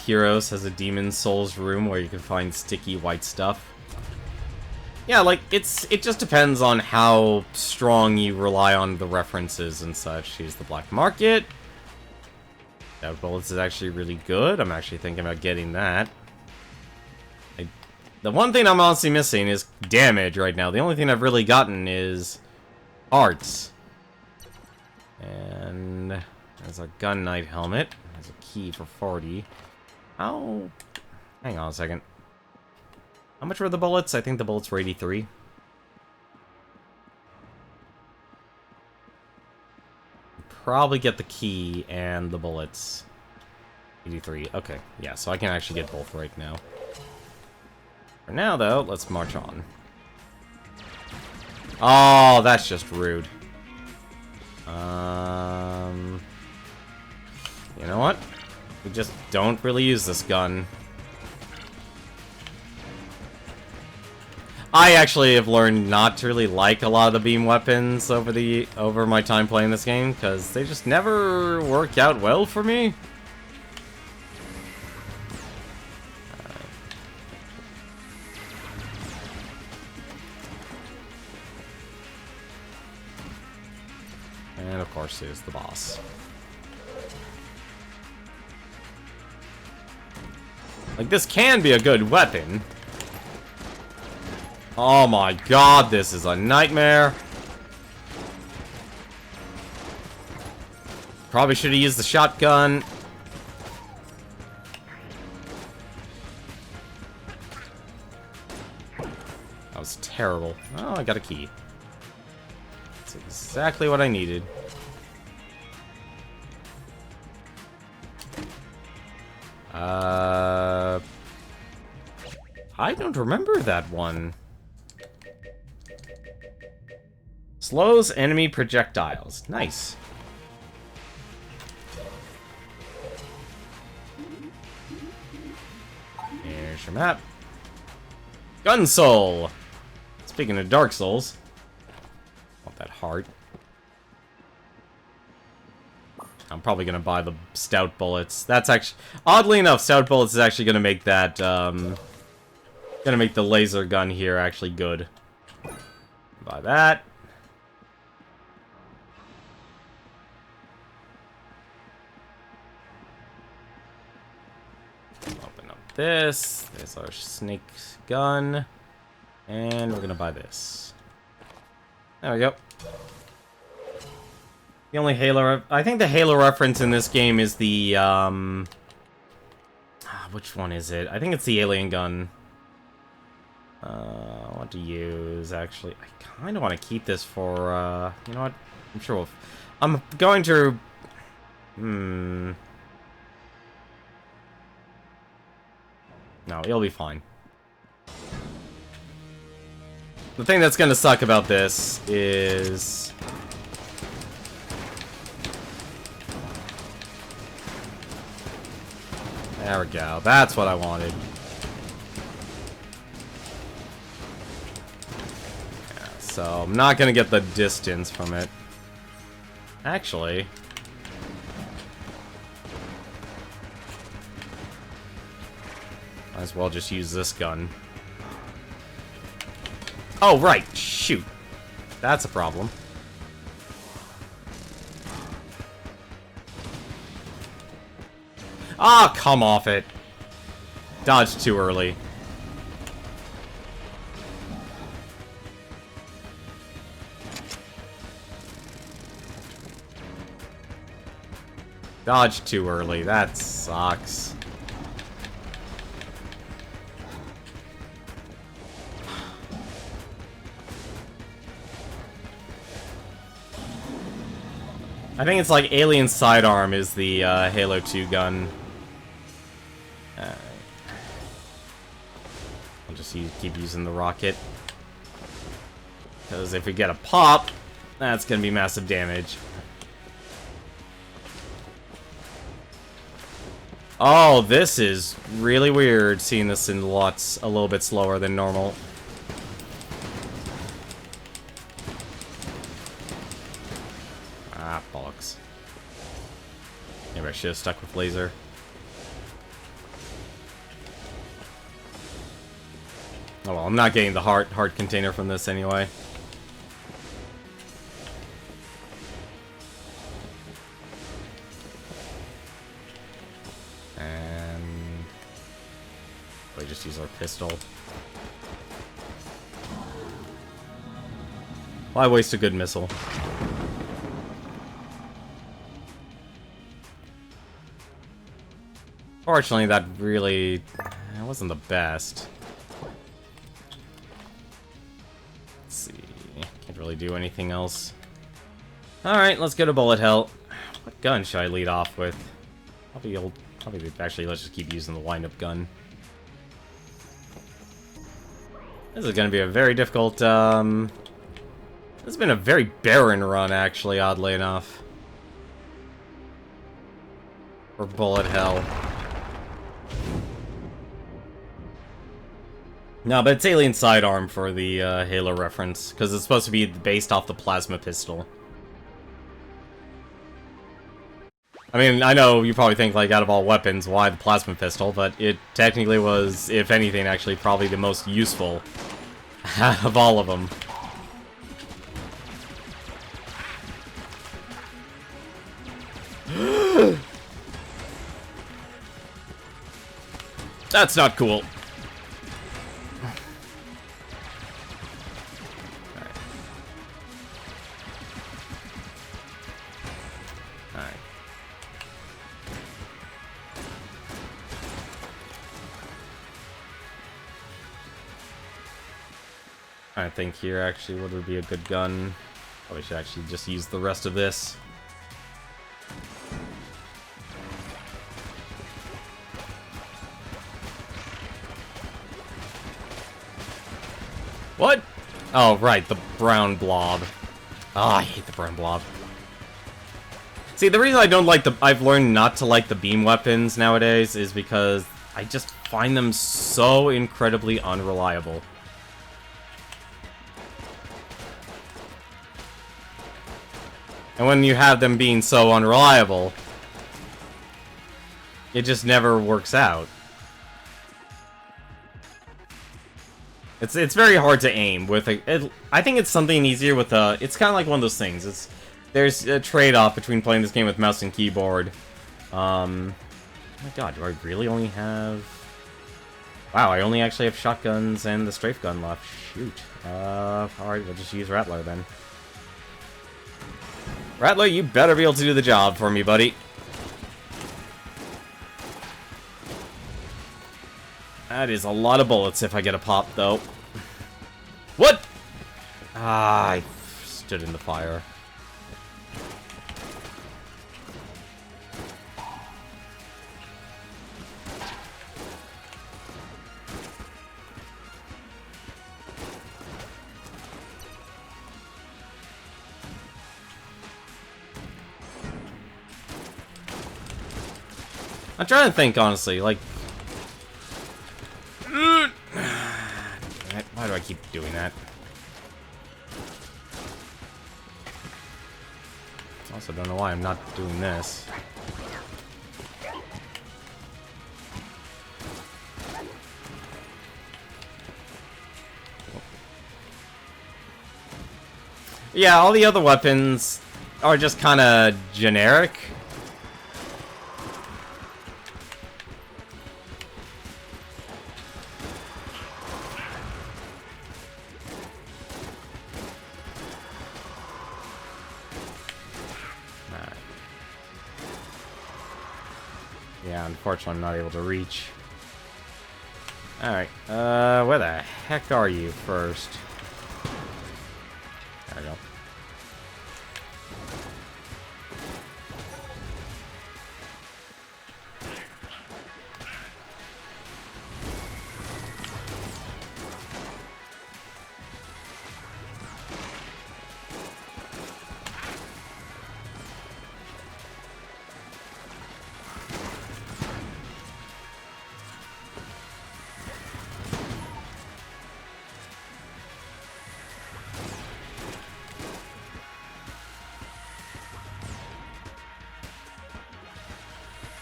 Speaker 1: .heroes has a Demon Souls room where you can find sticky white stuff. Yeah, like, it just depends on how strong you rely on the references and such. Here's the Black Market. That bullets is actually really good. I'm actually thinking about getting that. The one thing I'm honestly missing is damage right now. The only thing I've really gotten is arts. And there's a Gun Knight helmet. There's a key for 40. Oh, hang on a second. How much were the bullets? I think the bullets were 83. Probably get the key and the bullets. 83. Okay, yeah, so I can actually get both right now. For now, though, let's march on. Oh, that's just rude. You know what? We just don't really use this gun. I actually have learned not to really like a lot of the beam weapons over my time playing this game, because they just never work out well for me. And of course, there's the boss. Like, this can be a good weapon. Oh my god, this is a nightmare. Probably should have used the shotgun. was terrible. Oh, I got a key. That's exactly what I needed. I don't remember that one. Slows enemy projectiles. Nice. Here's your map. Gun Soul! Speaking of Dark Souls. Want that heart. I'm probably gonna buy the stout bullets. That's actually... Oddly enough, stout bullets is actually gonna make that, gonna make the laser gun here actually good. Buy that. Open up this. There's our snake gun. And we're gonna buy this. There we go. The only Halo... I think the Halo reference in this game is the, which one is it? I think it's the alien gun. I want to use, actually... I kind of want to keep this for, you know what? I'm sure we'll... I'm going to... No, it'll be fine. The thing that's gonna suck about this is... There we go. That's what I wanted. Yeah, so, I'm not gonna get the distance from it. Actually... might as well just use this gun. Oh, right. Shoot. That's a problem. Ah, oh, come off it. Dodged too early. Dodged too early. That sucks. I think it's like Alien Sidearm is the Halo 2 gun. I'll just keep using the rocket. Because if we get a pop, that's going to be massive damage. Oh, this is really weird, seeing this in lots a little bit slower than normal. Ah, bollocks. Maybe I should have stuck with laser. Oh well, I'm not getting the heart container from this anyway. And we just use our pistol. Why waste a good missile? Fortunately, that really... it wasn't the best. Let's see. Can't really do anything else. Alright, let's go to bullet hell. What gun should I lead off with? Probably actually, let's just keep using the wind-up gun. This is going to be a very difficult, this has been a very barren run, actually, oddly enough. For bullet hell. No, but it's Alien Sidearm for the Halo reference, because it's supposed to be based off the plasma pistol. I mean, I know you probably think, like, out of all weapons, why the plasma pistol, but it technically was, if anything, actually probably the most useful of all of them. That's not cool. I think here, actually, what would be a good gun? Probably should actually just use the rest of this. What? Oh, right, the brown blob. Oh, I hate the brown blob. See, the reason I don't like I've learned not to like the beam weapons nowadays is because I just find them so incredibly unreliable. And when you have them being so unreliable, it just never works out. It's very hard to aim with I think it's something easier with it's kind of like one of those things. There's a trade-off between playing this game with mouse and keyboard. Oh my god, do I really only have... Wow, I only actually have shotguns and the strafe gun left. Shoot. Alright, we'll just use Rattler then. Rattler, you better be able to do the job for me, buddy. That is a lot of bullets if I get a pop, though. What? Ah, I stood in the fire. I'm trying to think, honestly, like... Why do I keep doing that? Also, don't know why I'm not doing this. Yeah, all the other weapons are just kind of generic. Yeah, unfortunately I'm not able to reach. Alright, where the heck are you first? There we go.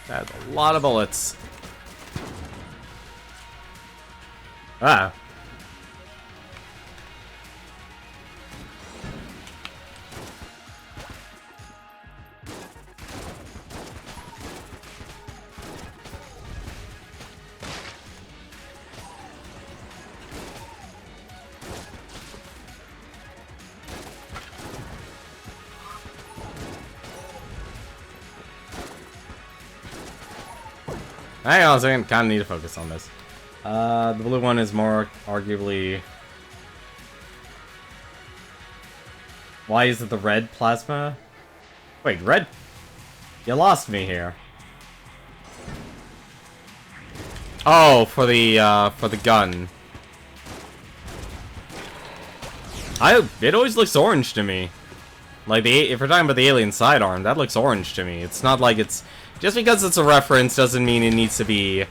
Speaker 1: That's a lot of bullets. Ah. Hang on a second, kind of need to focus on this. The blue one is more arguably... Why is it the red plasma? Wait, red? You lost me here. Oh, for the gun. It always looks orange to me. Like, if we're talking about the alien sidearm, that looks orange to me. It's not like it's... Just because it's a reference doesn't mean it needs to be, you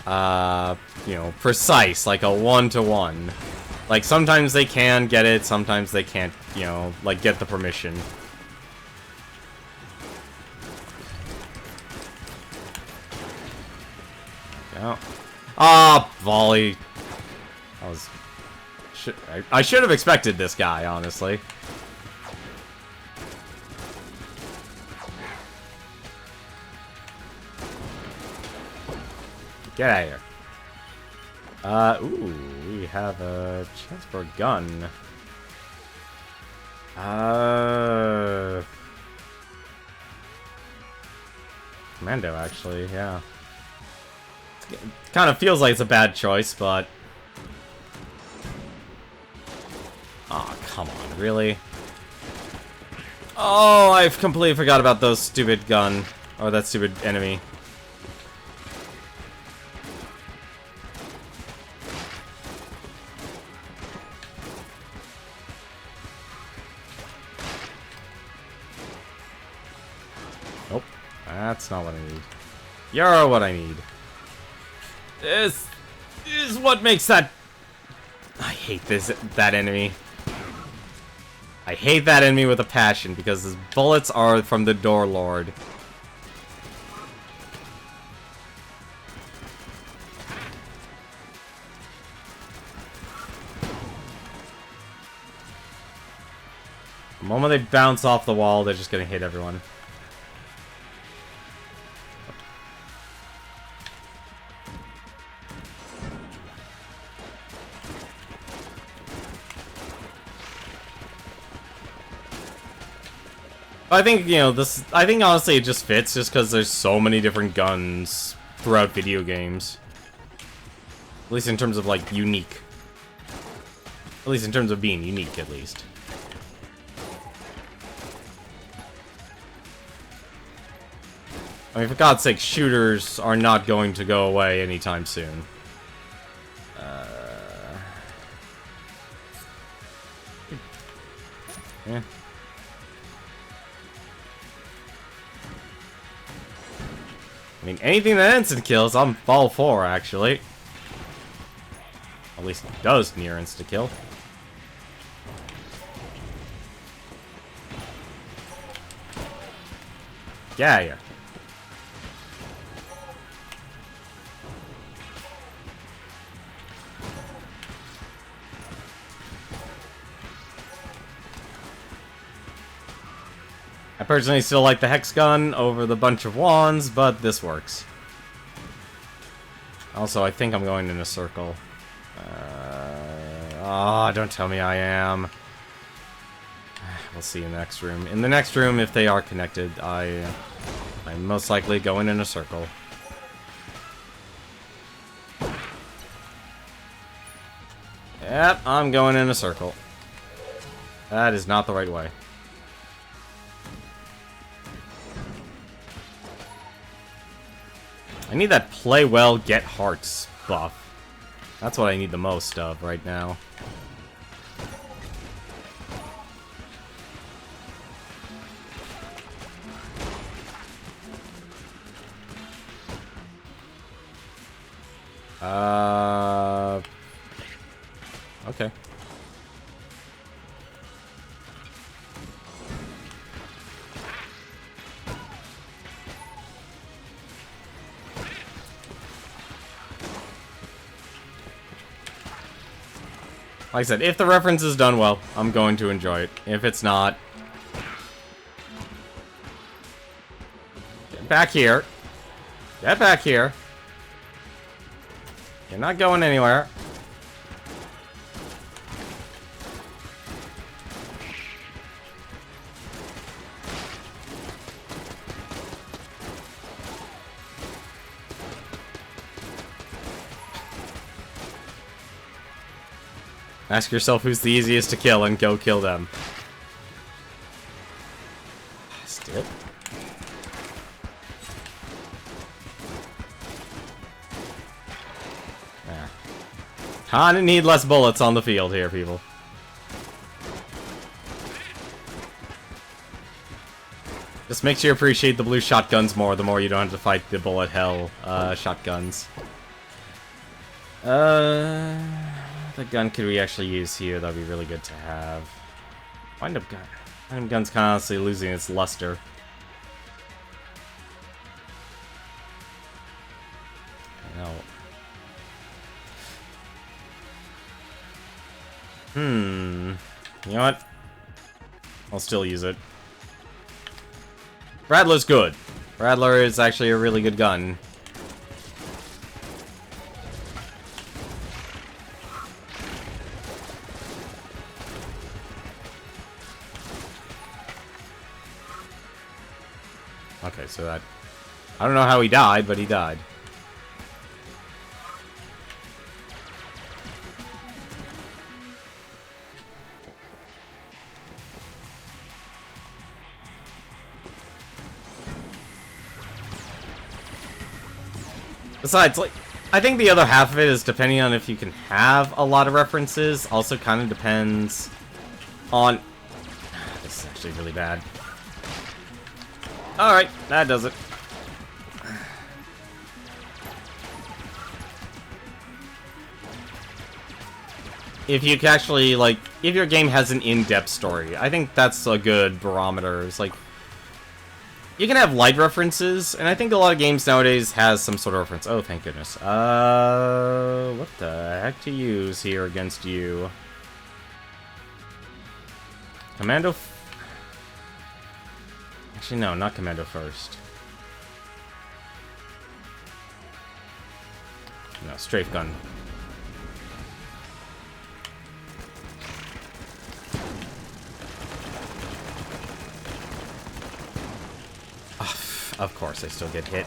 Speaker 1: know, precise, like a one-to-one. Like, sometimes they can get it, sometimes they can't, you know, like, get the permission. Yeah. Ah, volley. That was... I should have expected this guy, honestly. Get out of here. Ooh, we have a chance for a gun. Commando, actually, yeah. It kind of feels like it's a bad choice, but... Aw, come on, really? Oh, I've completely forgot about those stupid gun. Or that stupid enemy. Nope. That's not what I need. You're what I need. This is what makes that... I hate that enemy. I hate that enemy with a passion because his bullets are from the Door Lord. The moment they bounce off the wall, they're just gonna hit everyone. I think, you know, I think honestly it just fits just because there's so many different guns throughout video games. At least in terms of, like, unique. At least in terms of being unique, at least. I mean, for God's sake, shooters are not going to go away anytime soon. Yeah. I mean, anything that instant kills, I'm all for, actually. At least it does near instant kill. Yeah. I personally still like the Hex Gun over the bunch of wands, but this works. Also, I think I'm going in a circle. Oh, don't tell me I am. We'll see in the next room. In the next room, if they are connected, I'm most likely going in a circle. Yep, I'm going in a circle. That is not the right way. I need that play well, get hearts buff. That's what I need the most of right now. Okay. Like I said, if the reference is done well, I'm going to enjoy it. If it's not... Get back here. Get back here. You're not going anywhere. Ask yourself who's the easiest to kill and go kill them. Still. Yeah. Kinda need less bullets on the field here, people. Just makes you appreciate the blue shotguns more the more you don't have to fight the bullet hell shotguns. What gun could we actually use here? That'd be really good to have. Wind-up gun. Wind-up gun's constantly losing its luster. You know what? I'll still use it. Rattler's good. Rattler is actually a really good gun. Okay, so that... I don't know how he died, but he died. Besides, like, I think the other half of it is depending on if you can have a lot of references. Also kind of depends on... This is actually really bad. Alright, that does it. If you can actually, like, if your game has an in-depth story, I think that's a good barometer. It's like, you can have light references, and I think a lot of games nowadays has some sort of reference. Oh, thank goodness. What the heck to use here against you? Commando... Actually, no, not Commando first. No, Strafe Gun. Of course, I still get hit.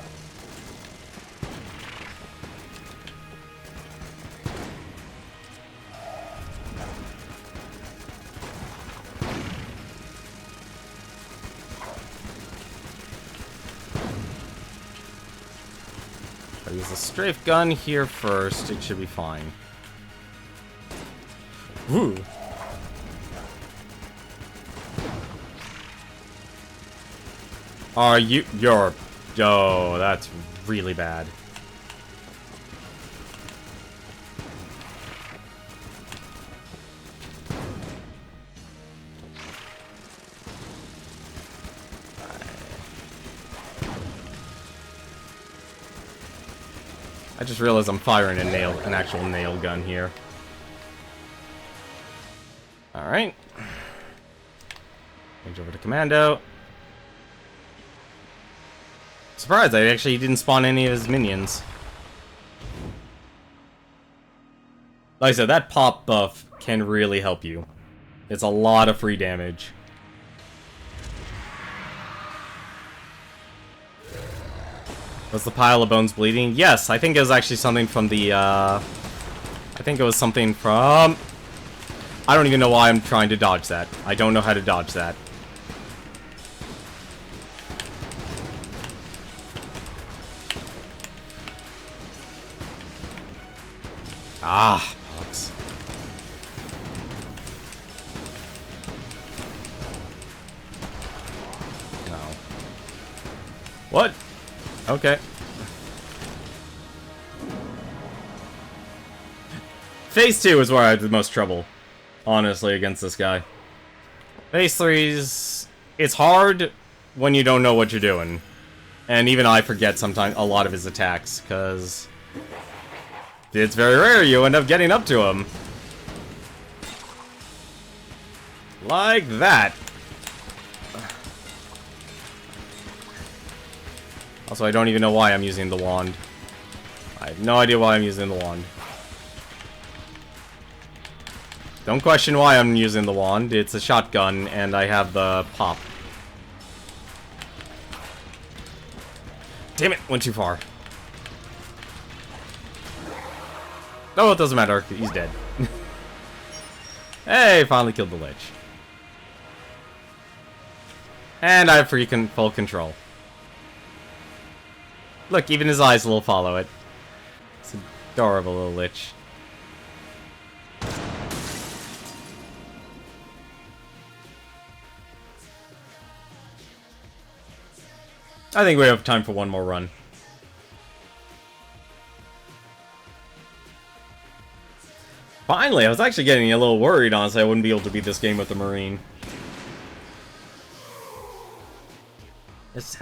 Speaker 1: If I use the strafe gun here first, it should be fine. Woo! Are you... You're... Oh, that's really bad. I just realized I'm firing an actual nail gun here. Alright. Change over to Commando. Surprised, I actually didn't spawn any of his minions. Like I said, that pop buff can really help you. It's a lot of free damage. Was the pile of bones bleeding? Yes, I think it was actually something from the, I think it was something from... I don't even know why I'm trying to dodge that. I don't know how to dodge that. Ah, box. No. What? Okay. Phase 2 is where I had the most trouble, honestly, against this guy. Phase 3's... It's hard when you don't know what you're doing. And even I forget sometimes a lot of his attacks, because... It's very rare you end up getting up to him. Like that. Also, I don't even know why I'm using the wand. I have no idea why I'm using the wand. Don't question why I'm using the wand. It's a shotgun, and I have the pop. Damn it, went too far. No, it doesn't matter. He's dead. Hey, finally killed the Lich. And I have full control. Look, even his eyes will follow it. It's adorable little Lich. I think we have time for one more run. Finally, I was actually getting a little worried, honestly, I wouldn't be able to beat this game with the Marine. It's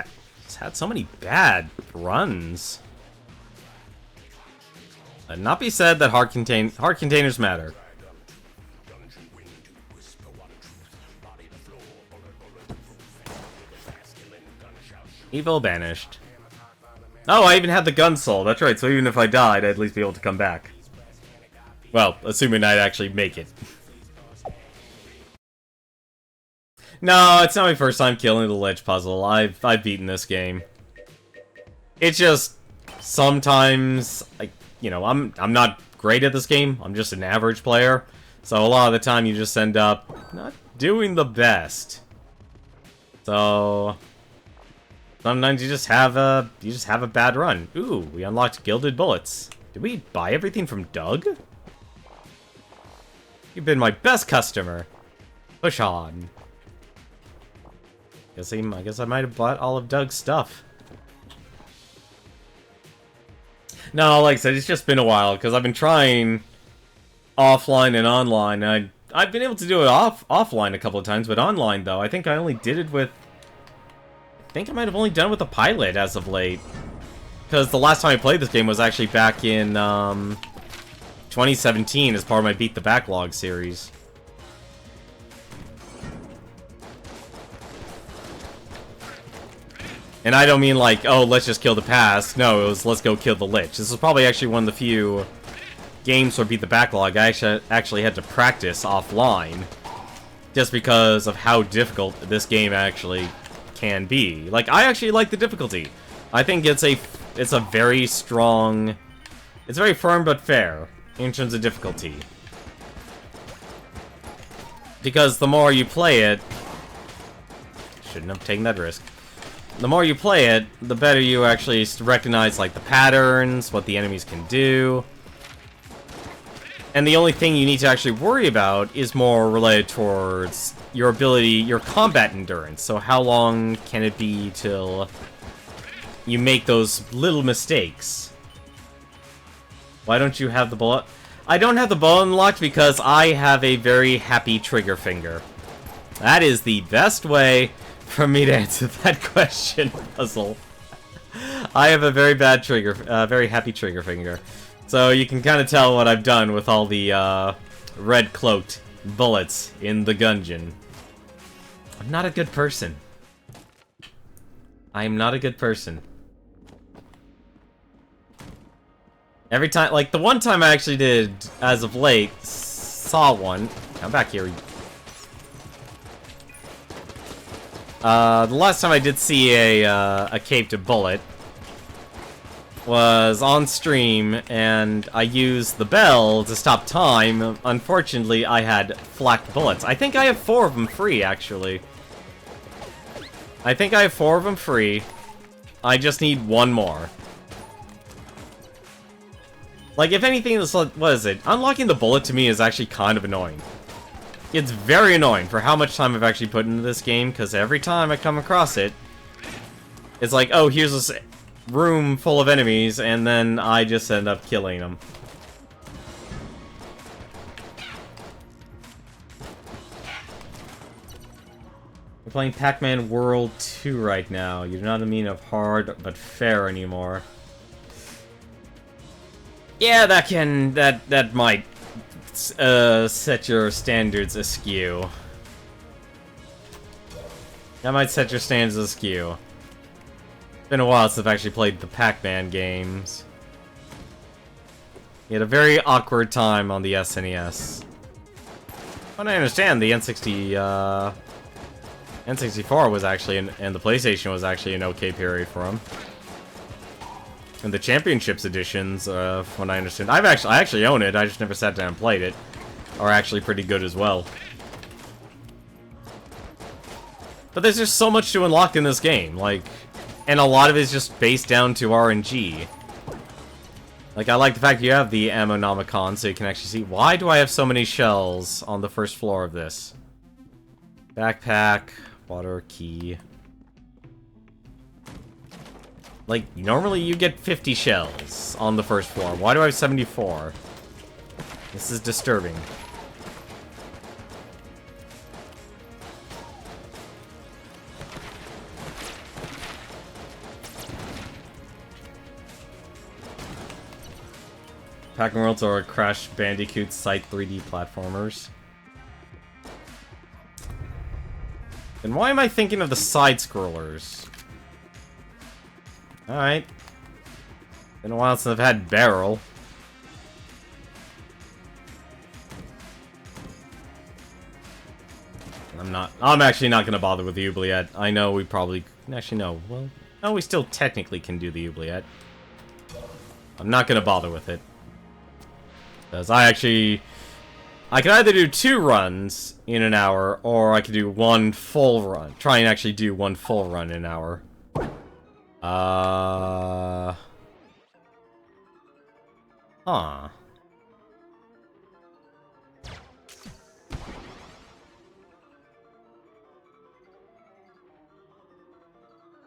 Speaker 1: had so many bad runs. Let not be said that hard containers matter. Evil banished. Oh, I even had the gun soul. That's right, so even if I died, I'd at least be able to come back. Well, assuming I'd actually make it. No, it's not my first time killing the Lich puzzle. I've beaten this game. It's just sometimes, like, you know, I'm not great at this game. I'm just an average player. So a lot of the time you just end up not doing the best. So Sometimes you just have a bad run. Ooh, we unlocked gilded bullets. Did we buy everything from Doug? You've been my best customer. Push on. I guess I might have bought all of Doug's stuff. No, like I said, it's just been a while because I've been trying offline and online. I've been able to do it offline a couple of times, but online though, I think I only did it with. I think I might have only done it with the pilot as of late, because the last time I played this game was actually back in 2017 as part of my Beat the Backlog series. And I don't mean like, oh, let's just kill the past. No, it was let's go kill the Lich. This was probably actually one of the few games where Beat the Backlog I actually had to practice offline. Just because of how difficult this game actually can be. Like, I actually like the difficulty. I think it's a very strong... It's very firm but fair in terms of difficulty. Because the more you play it... Shouldn't have taken that risk. The more you play it, the better you actually recognize, like, the patterns, what the enemies can do. And the only thing you need to actually worry about is more related towards your ability, your combat endurance. So how long can it be till you make those little mistakes? Why don't you have the bullet? I don't have the bullet unlocked because I have a very happy trigger finger. That is the best way for me to answer that question, Puzzle. I have a very bad trigger, very happy trigger finger. So you can kind of tell what I've done with all the red-cloaked bullets in the Gungeon. I'm not a good person. I am not a good person. Every time, like the one time I actually did, as of late, saw one. Come back here. The last time I did see a caped bullet was on stream, and I used the bell to stop time. Unfortunately, I had flak bullets. I think I have 4 of them free, actually. I think I have 4 of them free. I just need 1 more. Like, if anything, what is it? Unlocking the bullet to me is actually kind of annoying. It's very annoying for how much time I've actually put into this game, because every time I come across it, it's like, oh, here's this room full of enemies, and then I just end up killing them. We're playing Pac-Man World 2 right now. You do not mean of hard but fair anymore. Yeah, that might set your standards askew. That might set your standards askew. It's been a while since I've actually played the Pac-Man games. You had a very awkward time on the SNES. But I understand the N64 was actually, and the PlayStation was actually an okay period for them. And the Championships editions, from what I understand, I actually own it. I just never sat down and played it. Are actually pretty good as well. But there's just so much to unlock in this game, like, and a lot of it is just based down to RNG. Like, I like the fact you have the Ammonomicon, so you can actually see. Why do I have so many shells on the first floor of this? Backpack, water, key. Like, normally you get 50 shells on the first floor. Why do I have 74? This is disturbing. Pac-Man Worlds are Crash Bandicoot site 3D platformers. Then why am I thinking of the side-scrollers? Alright. Been a while since I've had Barrel. I'm actually not gonna bother with the Oubliette. I know we probably... Actually, no. Well, no, we still technically can do the Oubliette. I'm not gonna bother with it. Because I could either do 2 runs in an hour, or I could do 1 full run. Try and actually do 1 full run in an hour. Huh.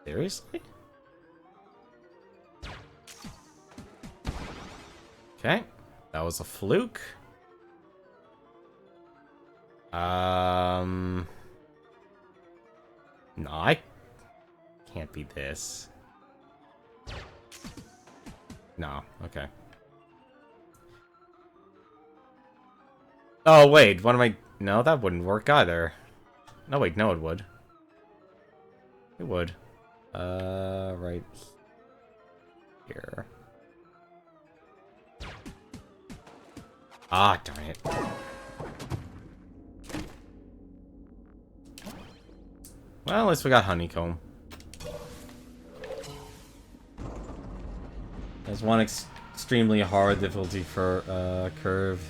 Speaker 1: Seriously? Okay. That was a fluke. No, I can't be this. No, okay. Oh, wait, what am I... No, that wouldn't work either. No, wait, no, it would. It would. Right here. Ah, darn it. Well, at least we got honeycomb. There's one extremely hard difficulty for curve.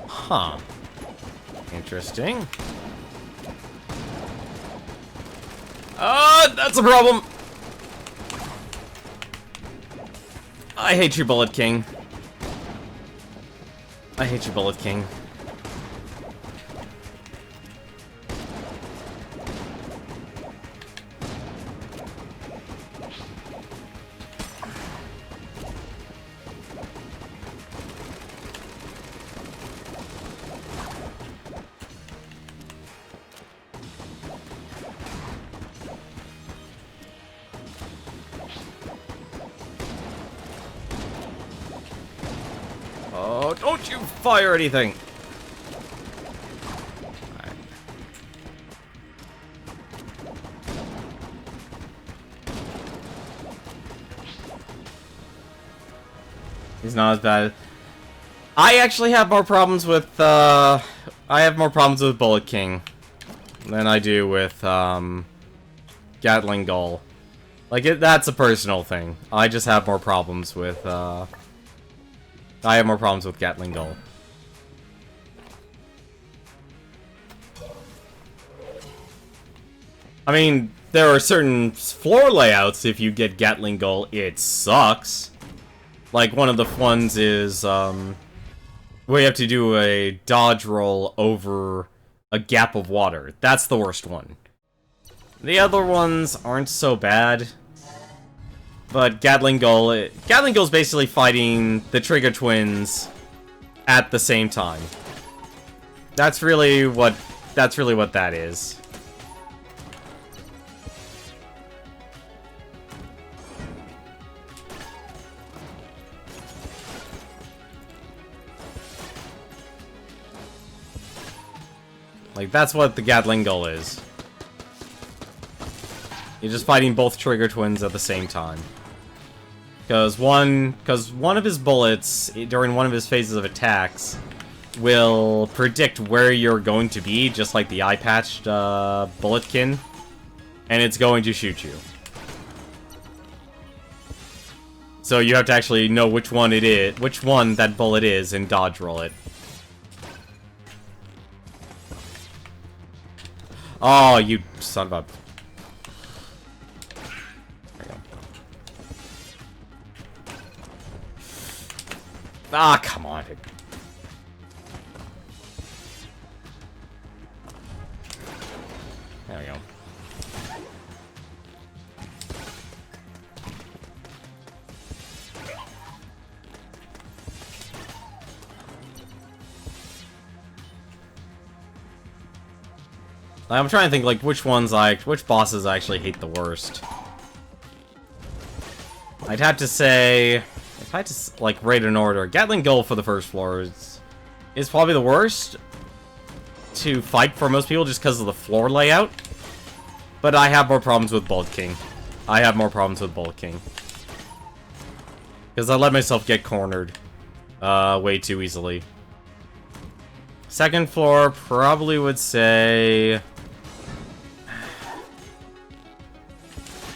Speaker 1: Huh. Interesting. That's a problem. I hate you, Bullet King. I hate you, Bullet King. Oh, don't you fire anything! Right. He's not as bad. I actually have more problems with, I have more problems with Bullet King than I do with, Gatling Gull. Like, that's a personal thing. I just have more problems with, I have more problems with Gatling Gull. I mean, there are certain floor layouts, if you get Gatling Gull, it sucks. Like, one of the ones is, where you have to do a dodge roll over a gap of water. That's the worst one. The other ones aren't so bad. But Gatling Gull's basically fighting the Trigger Twins at the same time. That's really what that is. Like, that's what the Gatling Gull is. You're just fighting both Trigger Twins at the same time. Because one of his bullets, during one of his phases of attacks, will predict where you're going to be, just like the eye-patched Bulletkin, and it's going to shoot you. So you have to actually know which one it is, which one that bullet is, and dodge roll it. Oh, you son of a... Ah, come on. There we go. I'm trying to think, like, which bosses I actually hate the worst. I'd have to say... If I had to, like, rate an order, Gatling Gull for the first floor is probably the worst to fight for most people just because of the floor layout. But I have more problems with Bullet King. I have more problems with Bullet King. Because I let myself get cornered way too easily. Second floor, probably would say...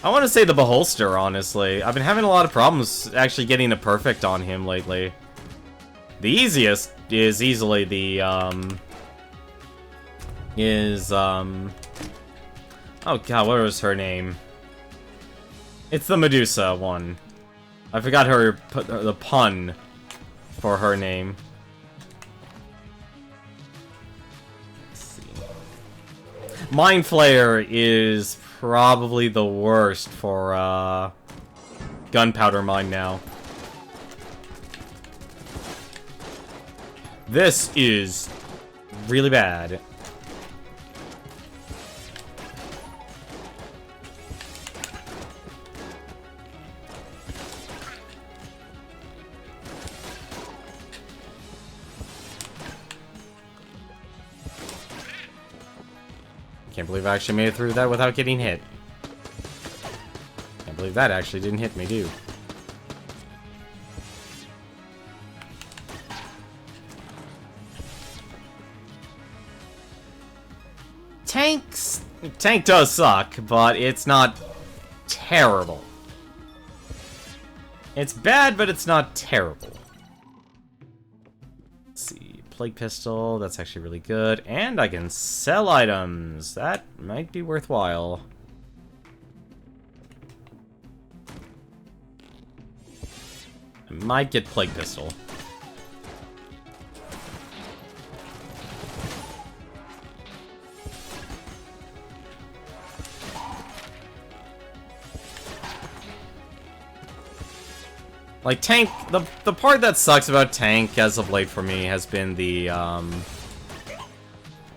Speaker 1: I want to say the Beholster, honestly. I've been having a lot of problems actually getting a perfect on him lately. The easiest is easily the, Oh god, what was her name? It's the Medusa one. I forgot the pun for her name. Let's see. Mind Flayer is probably the worst for gunpowder mine now. This is really bad. Can't believe I actually made it through that without getting hit. Can't believe that actually didn't hit me, too. Tank does suck, but it's not terrible. It's bad, but it's not terrible. Let's see. Plague Pistol, that's actually really good. And I can sell items. That might be worthwhile. I might get Plague Pistol. Like, Tank, the part that sucks about Tank as of late for me has been the, I've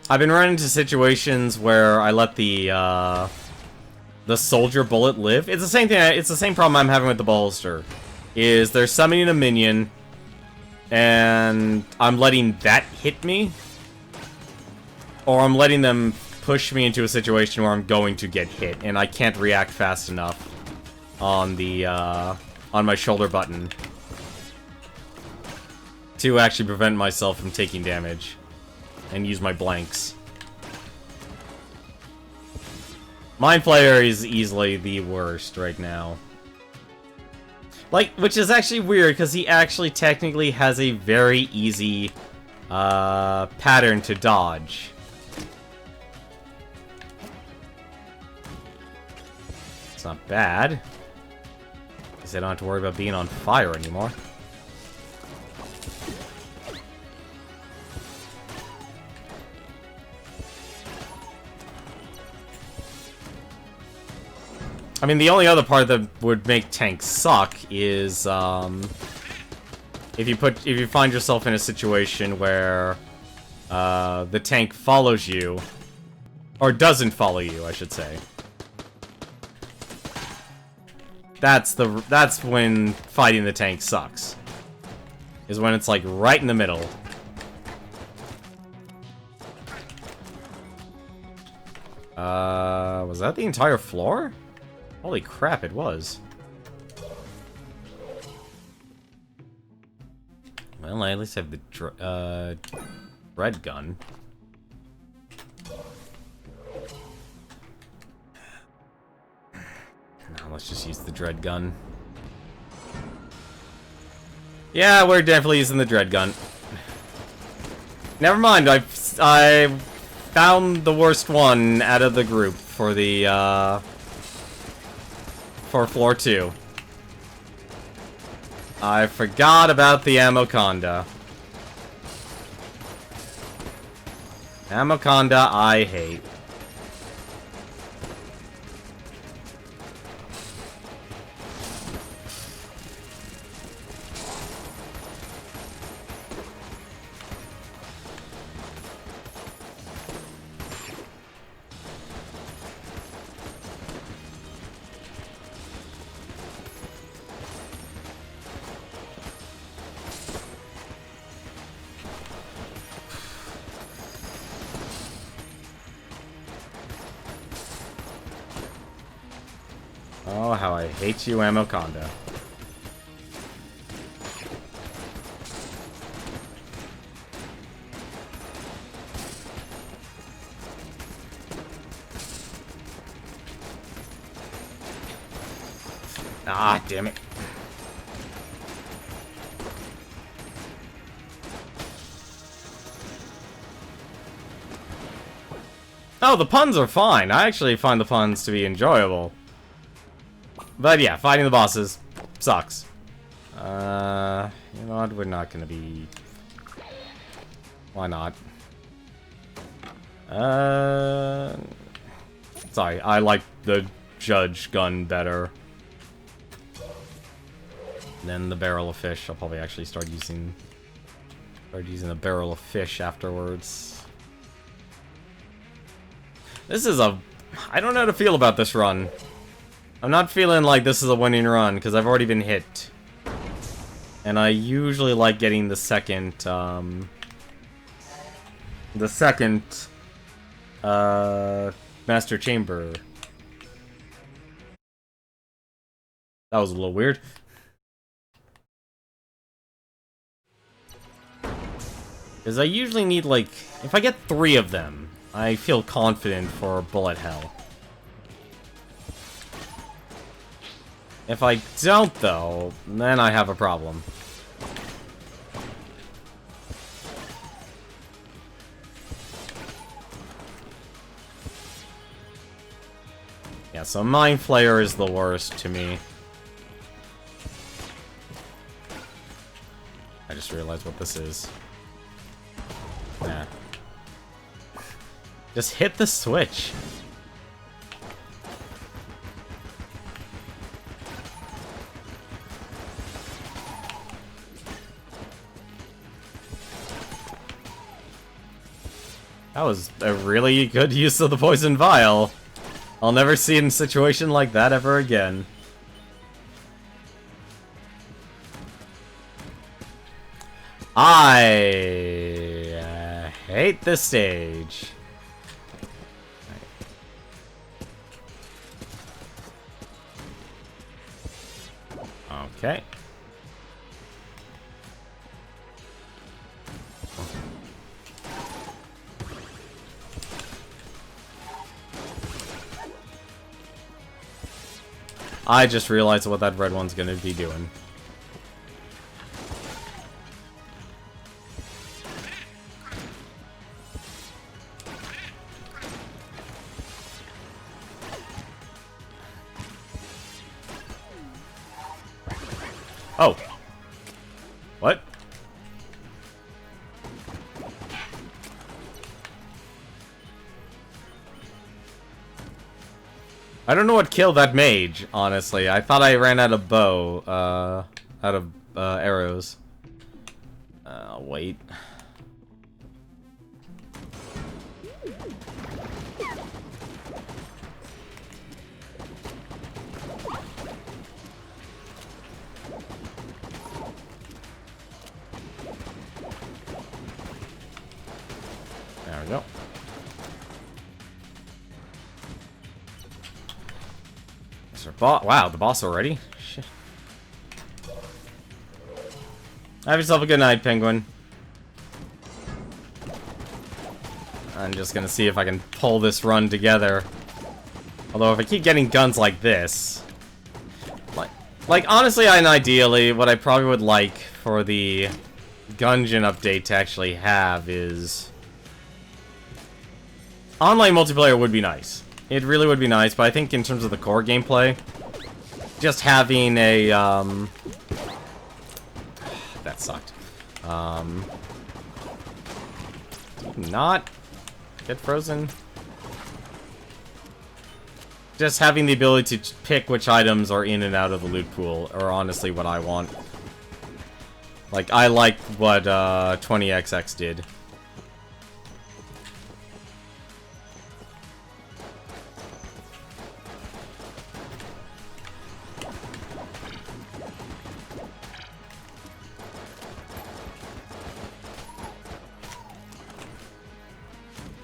Speaker 1: been running into situations where I let the soldier bullet live. It's the same thing, it's the same problem I'm having with the Ballista. Is they're summoning a minion, and I'm letting that hit me, or I'm letting them push me into a situation where I'm going to get hit, and I can't react fast enough on the, on my shoulder button to actually prevent myself from taking damage and use my blanks. Mind Flayer is easily the worst right now. Like, which is actually weird, because he actually technically has a very easy pattern to dodge. It's not bad. I don't have to worry about being on fire anymore. I mean, the only other part that would make tanks suck is if you find yourself in a situation where the tank follows you, or doesn't follow you, I should say. That's when fighting the tank sucks. Is when it's like right in the middle. Was that the entire floor? Holy crap, it was. Well, I at least have the red gun. Let's just use the dread gun. Yeah, we're definitely using the dread gun. Never mind, I found the worst one out of the group for the for floor 2. I forgot about the Amoconda. Amoconda I hate. Oh, how I hate you, Amoconda. Ah, damn it. Oh, the puns are fine. I actually find the puns to be enjoyable. But yeah, fighting the bosses sucks. You know what? We're not gonna be... Why not? Sorry, I like the judge gun better than the barrel of fish. I'll probably actually start using the barrel of fish afterwards. This is a... I don't know how to feel about this run. I'm not feeling like this is a winning run, because I've already been hit. And I usually like getting the second, Master Chamber. That was a little weird. Because I usually need, like... If I get 3 of them, I feel confident for bullet hell. If I don't, though, then I have a problem. Yeah, so Mind Flayer is the worst to me. I just realized what this is. Nah. Just hit the switch. That was a really good use of the poison vial. I'll never see in a situation like that ever again. I hate this stage. Okay. I just realized what that red one's gonna be doing. Oh. What? I don't know what killed that mage, honestly. I thought I ran out of arrows. Wait. There we go. Wow, the boss already? Shit. Have yourself a good night, Penguin. I'm just gonna see if I can pull this run together. Although if I keep getting guns like this... Like honestly, and ideally, what I probably would like for the Gungeon update to actually have is... Online multiplayer would be nice. It really would be nice, but I think in terms of the core gameplay, just having a, that sucked. Not get frozen. Just having the ability to pick which items are in and out of the loot pool are honestly what I want. Like, I like what, 20XX did.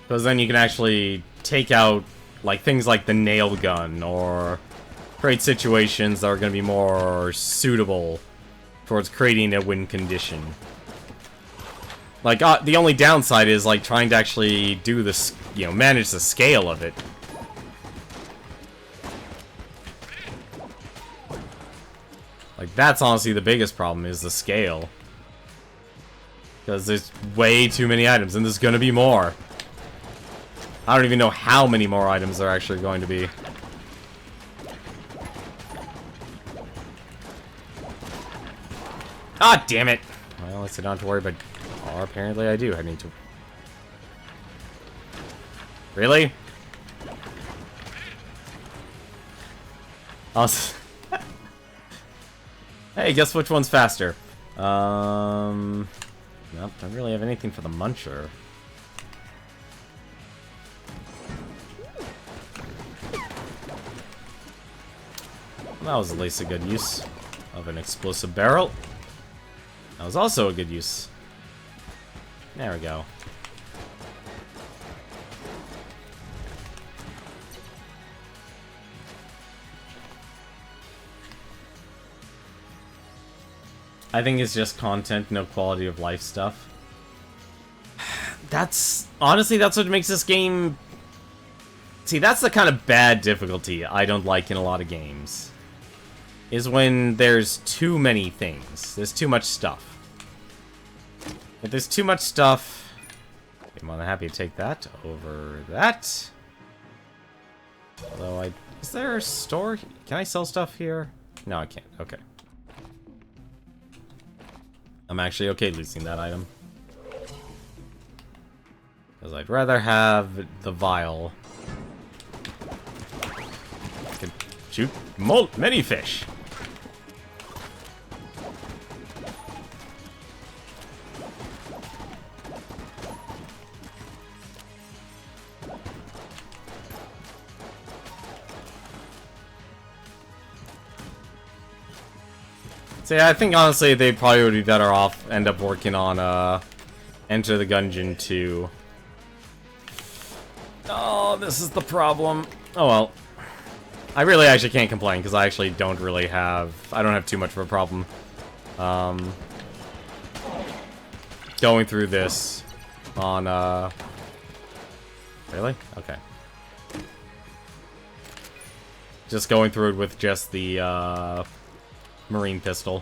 Speaker 1: Because then you can actually take out, like, things like the nail gun, or create situations that are going to be more suitable towards creating a win condition. Like, the only downside is, like, trying to actually do this, you know, manage the scale of it. Like, that's honestly the biggest problem, is the scale. Because there's way too many items, and there's going to be more. I don't even know how many more items there are actually going to be. Ah, damn it! Well, at least I don't have to worry about... Or apparently I do. I need to... Really? Also... Hey, guess which one's faster? Nope, don't really have anything for the muncher. That was at least a good use of an explosive barrel. That was also a good use. There we go. I think it's just content, no quality of life stuff. Honestly, that's what makes this game... See, that's the kind of bad difficulty I don't like in a lot of games. Is when there's too many things. There's too much stuff. If there's too much stuff... I'm more than happy to take that over that. Although is there a store? Can I sell stuff here? No, I can't. Okay. I'm actually okay losing that item. Because I'd rather have the vial. I can shoot many fish. See, I think honestly they probably would be better off end up working on Enter the Gungeon 2. Oh, this is the problem. Oh well. I really actually can't complain because I actually don't really have... I don't have too much of a problem going through this on Really? Okay. Just going through it with just the marine pistol.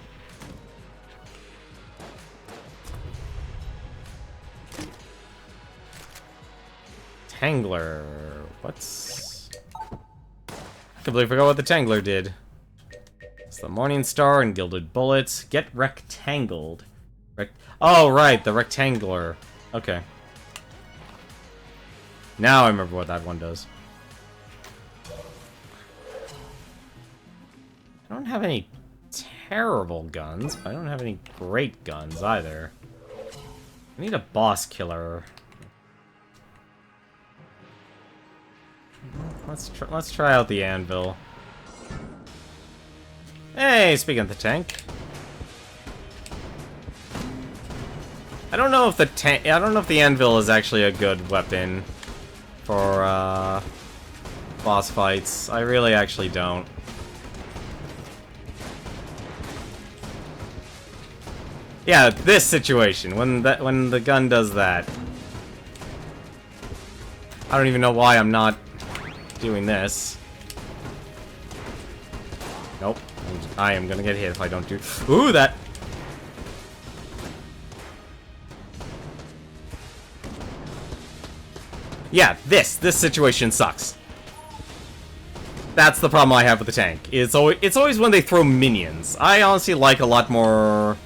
Speaker 1: Tangler. What's... I completely forgot what the Tangler did. It's the Morning Star and Gilded Bullets. Get rectangled. Oh, right, the rectangular. Okay. Now I remember what that one does. I don't have any terrible guns, but I don't have any great guns either. I need a boss killer. Let's try out the anvil. Hey, speaking of the tank. I don't know if the anvil is actually a good weapon for boss fights. I really actually don't. Yeah, this situation, when the gun does that. I don't even know why I'm not doing this. Nope. I am gonna get hit if I don't do... Ooh, that... Yeah, this situation sucks. That's the problem I have with the tank. It's always when they throw minions. I honestly like a lot more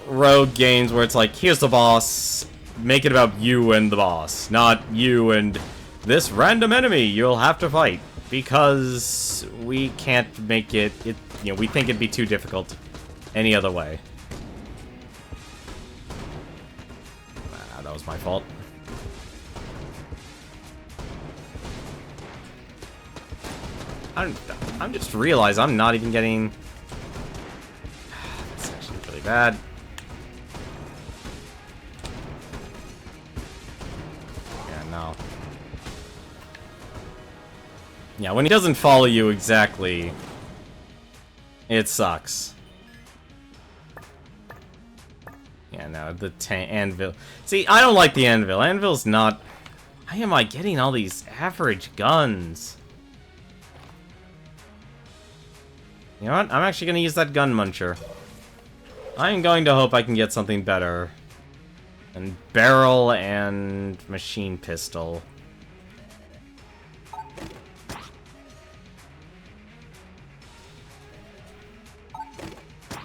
Speaker 1: rogue games where it's like, here's the boss, make it about you and the boss, not you and this random enemy you'll have to fight, because we can't make it, we think it'd be too difficult any other way. Ah, that was my fault. I'm just realized I'm not even getting... That's actually really bad. Yeah, no. Yeah, when he doesn't follow you exactly, it sucks. Yeah, no, the anvil. See, I don't like the anvil. Anvil's not... Why am I getting all these average guns? You know what? I'm actually going to use that gun muncher. I'm going to hope I can get something better. And barrel and machine pistol.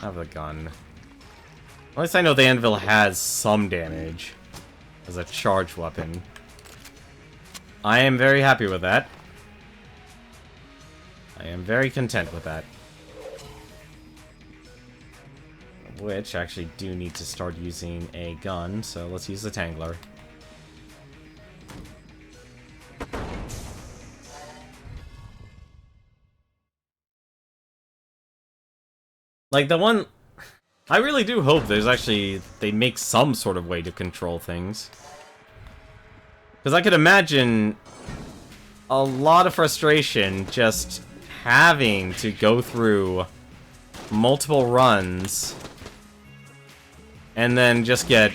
Speaker 1: have the gun. At least I know the anvil has some damage as a charged weapon. I am very happy with that. I am very content with that. Which, I actually do need to start using a gun, so let's use the Tangler. Like, the one... I really do hope there's actually... they make some sort of way to control things. Because I could imagine a lot of frustration just having to go through multiple runs and then just get,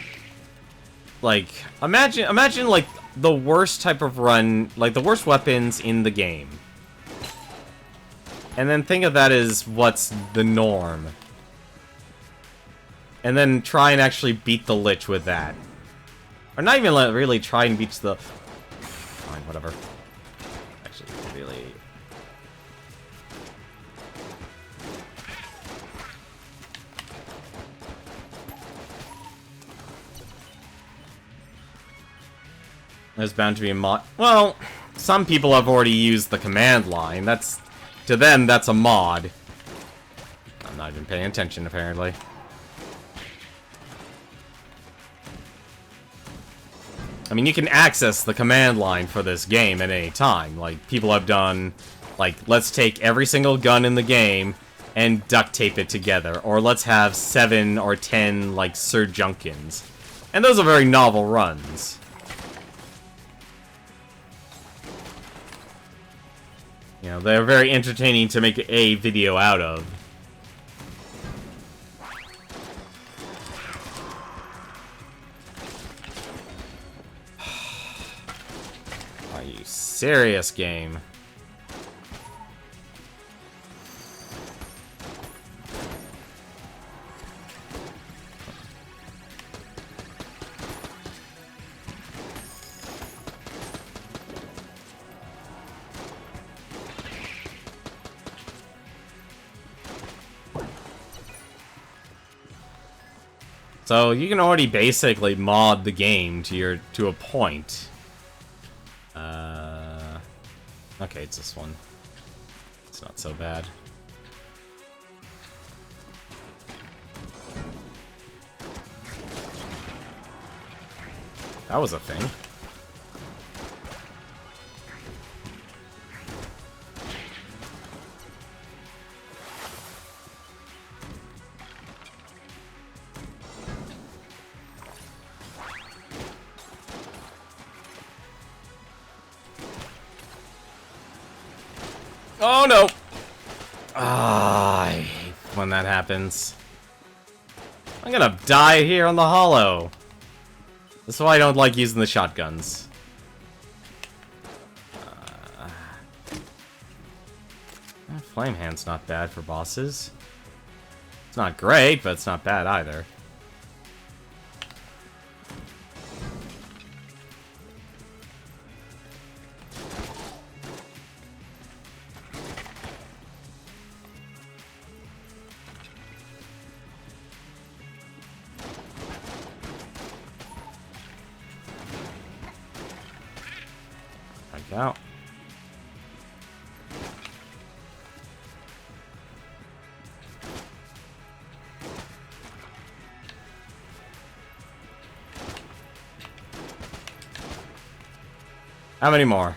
Speaker 1: like, imagine, like, the worst type of run, like, the worst weapons in the game. And then think of that as what's the norm. And then try and actually beat the Lich with that. Or not even really try and beat the... Fine, whatever. Actually, really... There's bound to be a mod... Well, some people have already used the command line. That's... To them, that's a mod. I'm not even paying attention, apparently. I mean, you can access the command line for this game at any time. Like, people have done... Like, let's take every single gun in the game and duct tape it together. Or let's have 7 or 10, like, Sir Junkins. And those are very novel runs. You know, they're very entertaining to make a video out of. Are you serious, game? So you can already basically mod the game to a point. Okay, it's this one. It's not so bad. That was a thing. Oh no! Ah, I hate when that happens. I'm gonna die here on the hollow. That's why I don't like using the shotguns. Flame Hand's not bad for bosses. It's not great, but it's not bad either. Out. How many more?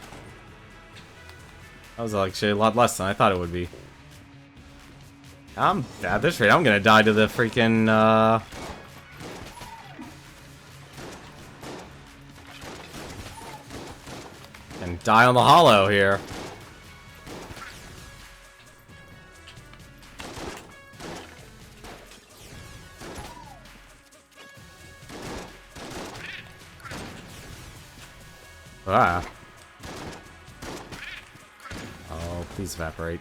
Speaker 1: That was actually a lot less than I thought it would be. At this rate, I'm gonna die to the freaking, and die on the hollow here. Ah. Oh, please evaporate.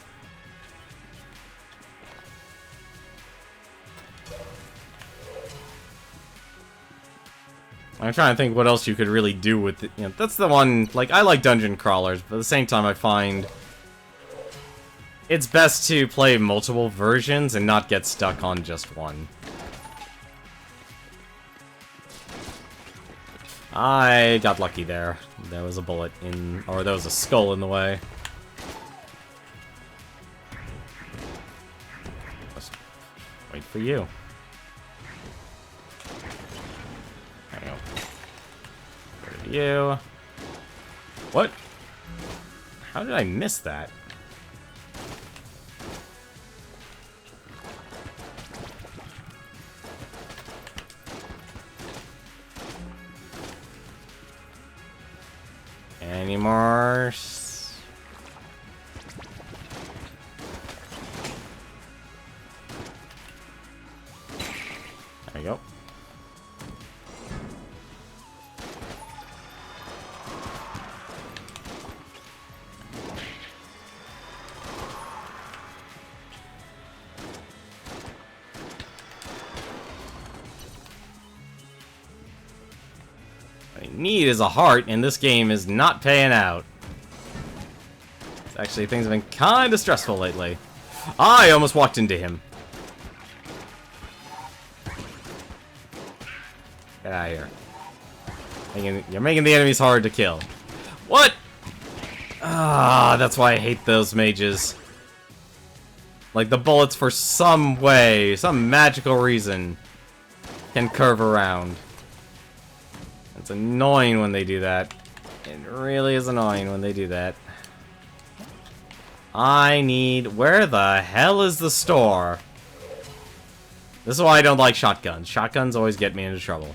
Speaker 1: I'm trying to think what else you could really do with it. You know, that's the one, like, I like dungeon crawlers, but at the same time I find it's best to play multiple versions and not get stuck on just one. I got lucky there. There was a bullet in, or there was a skull in the way. Just wait for you. There you go. Rid of you. What? How did I miss that? Any more? There we go. What I need is a heart, and this game is not paying out. Actually, things have been kind of stressful lately. I almost walked into him. Get out of here. You're making the enemies hard to kill. What? Ah, that's why I hate those mages. Like, the bullets, for some way, some magical reason, can curve around. It's annoying when they do that. It really is annoying when they do that. I need... Where the hell is the store? This is why I don't like shotguns. Shotguns always get me into trouble.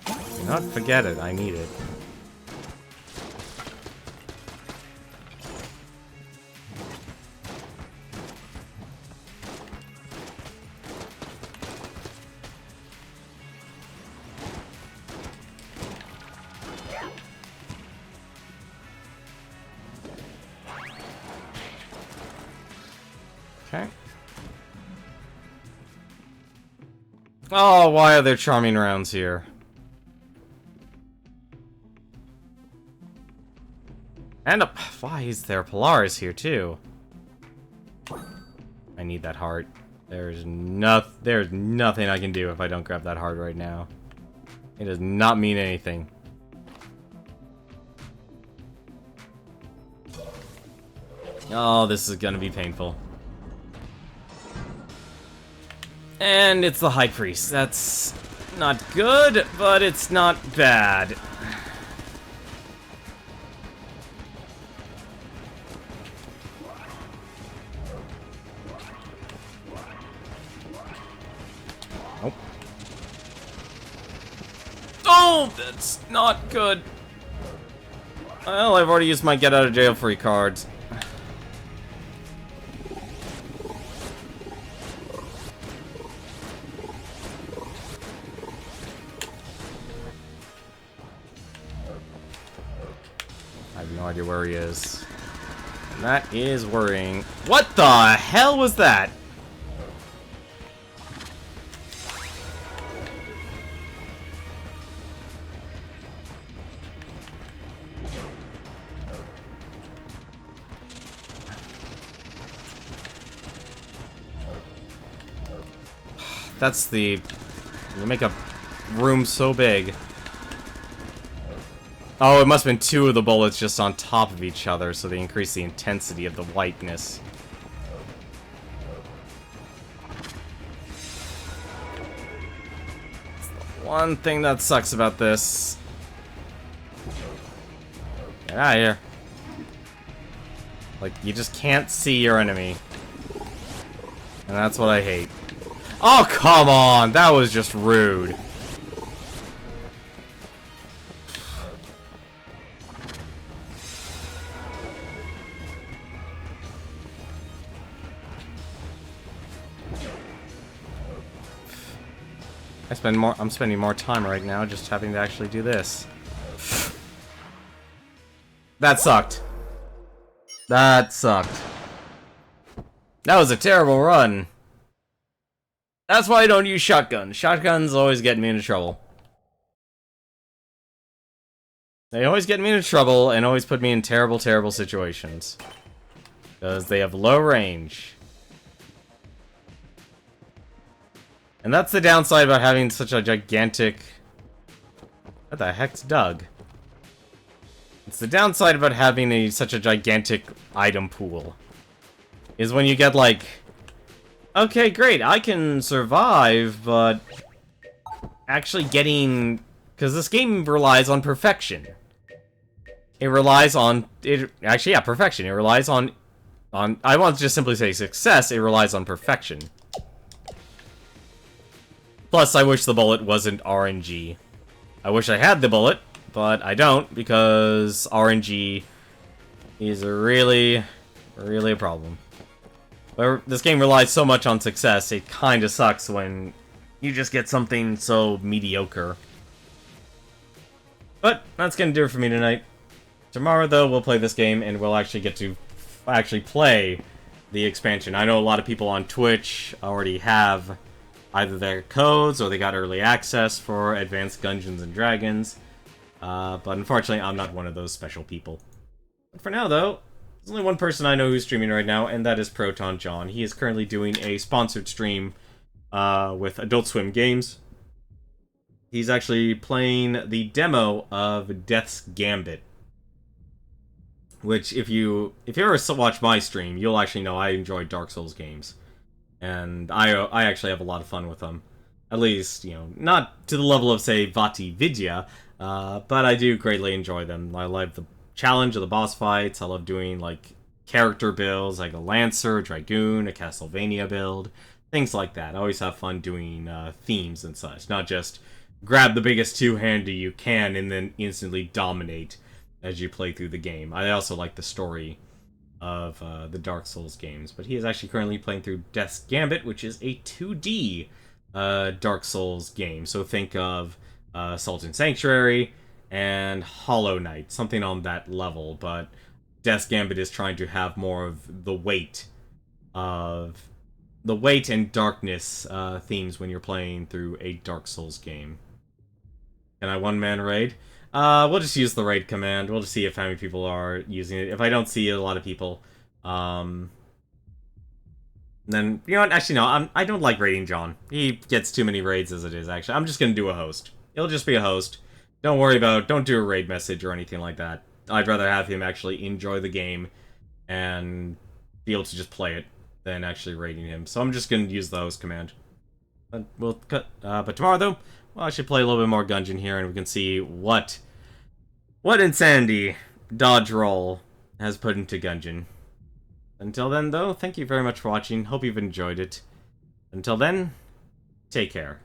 Speaker 1: Do not forget it. I need it. Okay. Oh, why are there charming rounds here? And why is there Polaris here too? I need that heart. There's nothing I can do if I don't grab that heart right now. It does not mean anything. Oh, this is gonna be painful. And it's the High Priest. That's not good, but it's not bad. Nope. Oh, that's not good. Well, I've already used my get out of jail free cards. I have no idea where he is. And that is worrying. What the hell was that? That's the... You make a room so big. Oh, it must have been two of the bullets just on top of each other, so they increase the intensity of the whiteness. That's the one thing that sucks about this. Get out of here. Like, you just can't see your enemy. And that's what I hate. Oh, come on! That was just rude. I'm spending more time right now just having to actually do this. That sucked. That sucked. That was a terrible run. That's why I don't use shotguns. Shotguns always get me into trouble. They always get me into trouble and always put me in terrible, terrible situations. Because they have low range. And that's the downside about having such a gigantic... What the heck's Doug? It's the downside about having such a gigantic item pool. Is when you get like... Okay, great, I can survive, but... Actually getting... Because this game relies on perfection. It relies on... Actually, yeah, perfection. It relies on... I want to just simply say success. It relies on perfection. Plus, I wish the bullet wasn't RNG. I wish I had the bullet, but I don't, because RNG is really, really a problem. But this game relies so much on success, it kinda sucks when you just get something so mediocre. But that's gonna do it for me tonight. Tomorrow, though, we'll play this game, and we'll actually get to play the expansion. I know a lot of people on Twitch already have either their codes, or they got early access for Advanced Gungeons and Dragons. But unfortunately, I'm not one of those special people. But for now, though, there's only one person I know who's streaming right now, and that is Proton John. He is currently doing a sponsored stream with Adult Swim Games. He's actually playing the demo of Death's Gambit. Which, if you ever watch my stream, you'll actually know I enjoy Dark Souls games. And I actually have a lot of fun with them. At least, you know, not to the level of, say, Vati Vidya, but I do greatly enjoy them. I love the challenge of the boss fights. I love doing, like, character builds, like a Lancer, a Dragoon, a Castlevania build, things like that. I always have fun doing themes and such, not just grab the biggest two-hander you can and then instantly dominate as you play through the game. I also like the story of the Dark Souls games, but he is actually currently playing through Death's Gambit, which is a 2D Dark Souls game. So think of Salt and Sanctuary and Hollow Knight, something on that level, but Death's Gambit is trying to have more of the weight and darkness themes when you're playing through a Dark Souls game. Can I one-man raid? We'll just use the raid command. We'll just see if how many people are using it. If I don't see a lot of people, then, you know what? Actually, no, I don't like raiding John. He gets too many raids as it is, actually. I'm just gonna do a host. It'll just be a host. Don't do a raid message or anything like that. I'd rather have him actually enjoy the game and be able to just play it than actually raiding him. So I'm just gonna use the host command. But tomorrow, though, well, I should play a little bit more Gungeon here, and we can see what insanity Dodge Roll has put into Gungeon. Until then, though, thank you very much for watching. Hope you've enjoyed it. Until then, take care.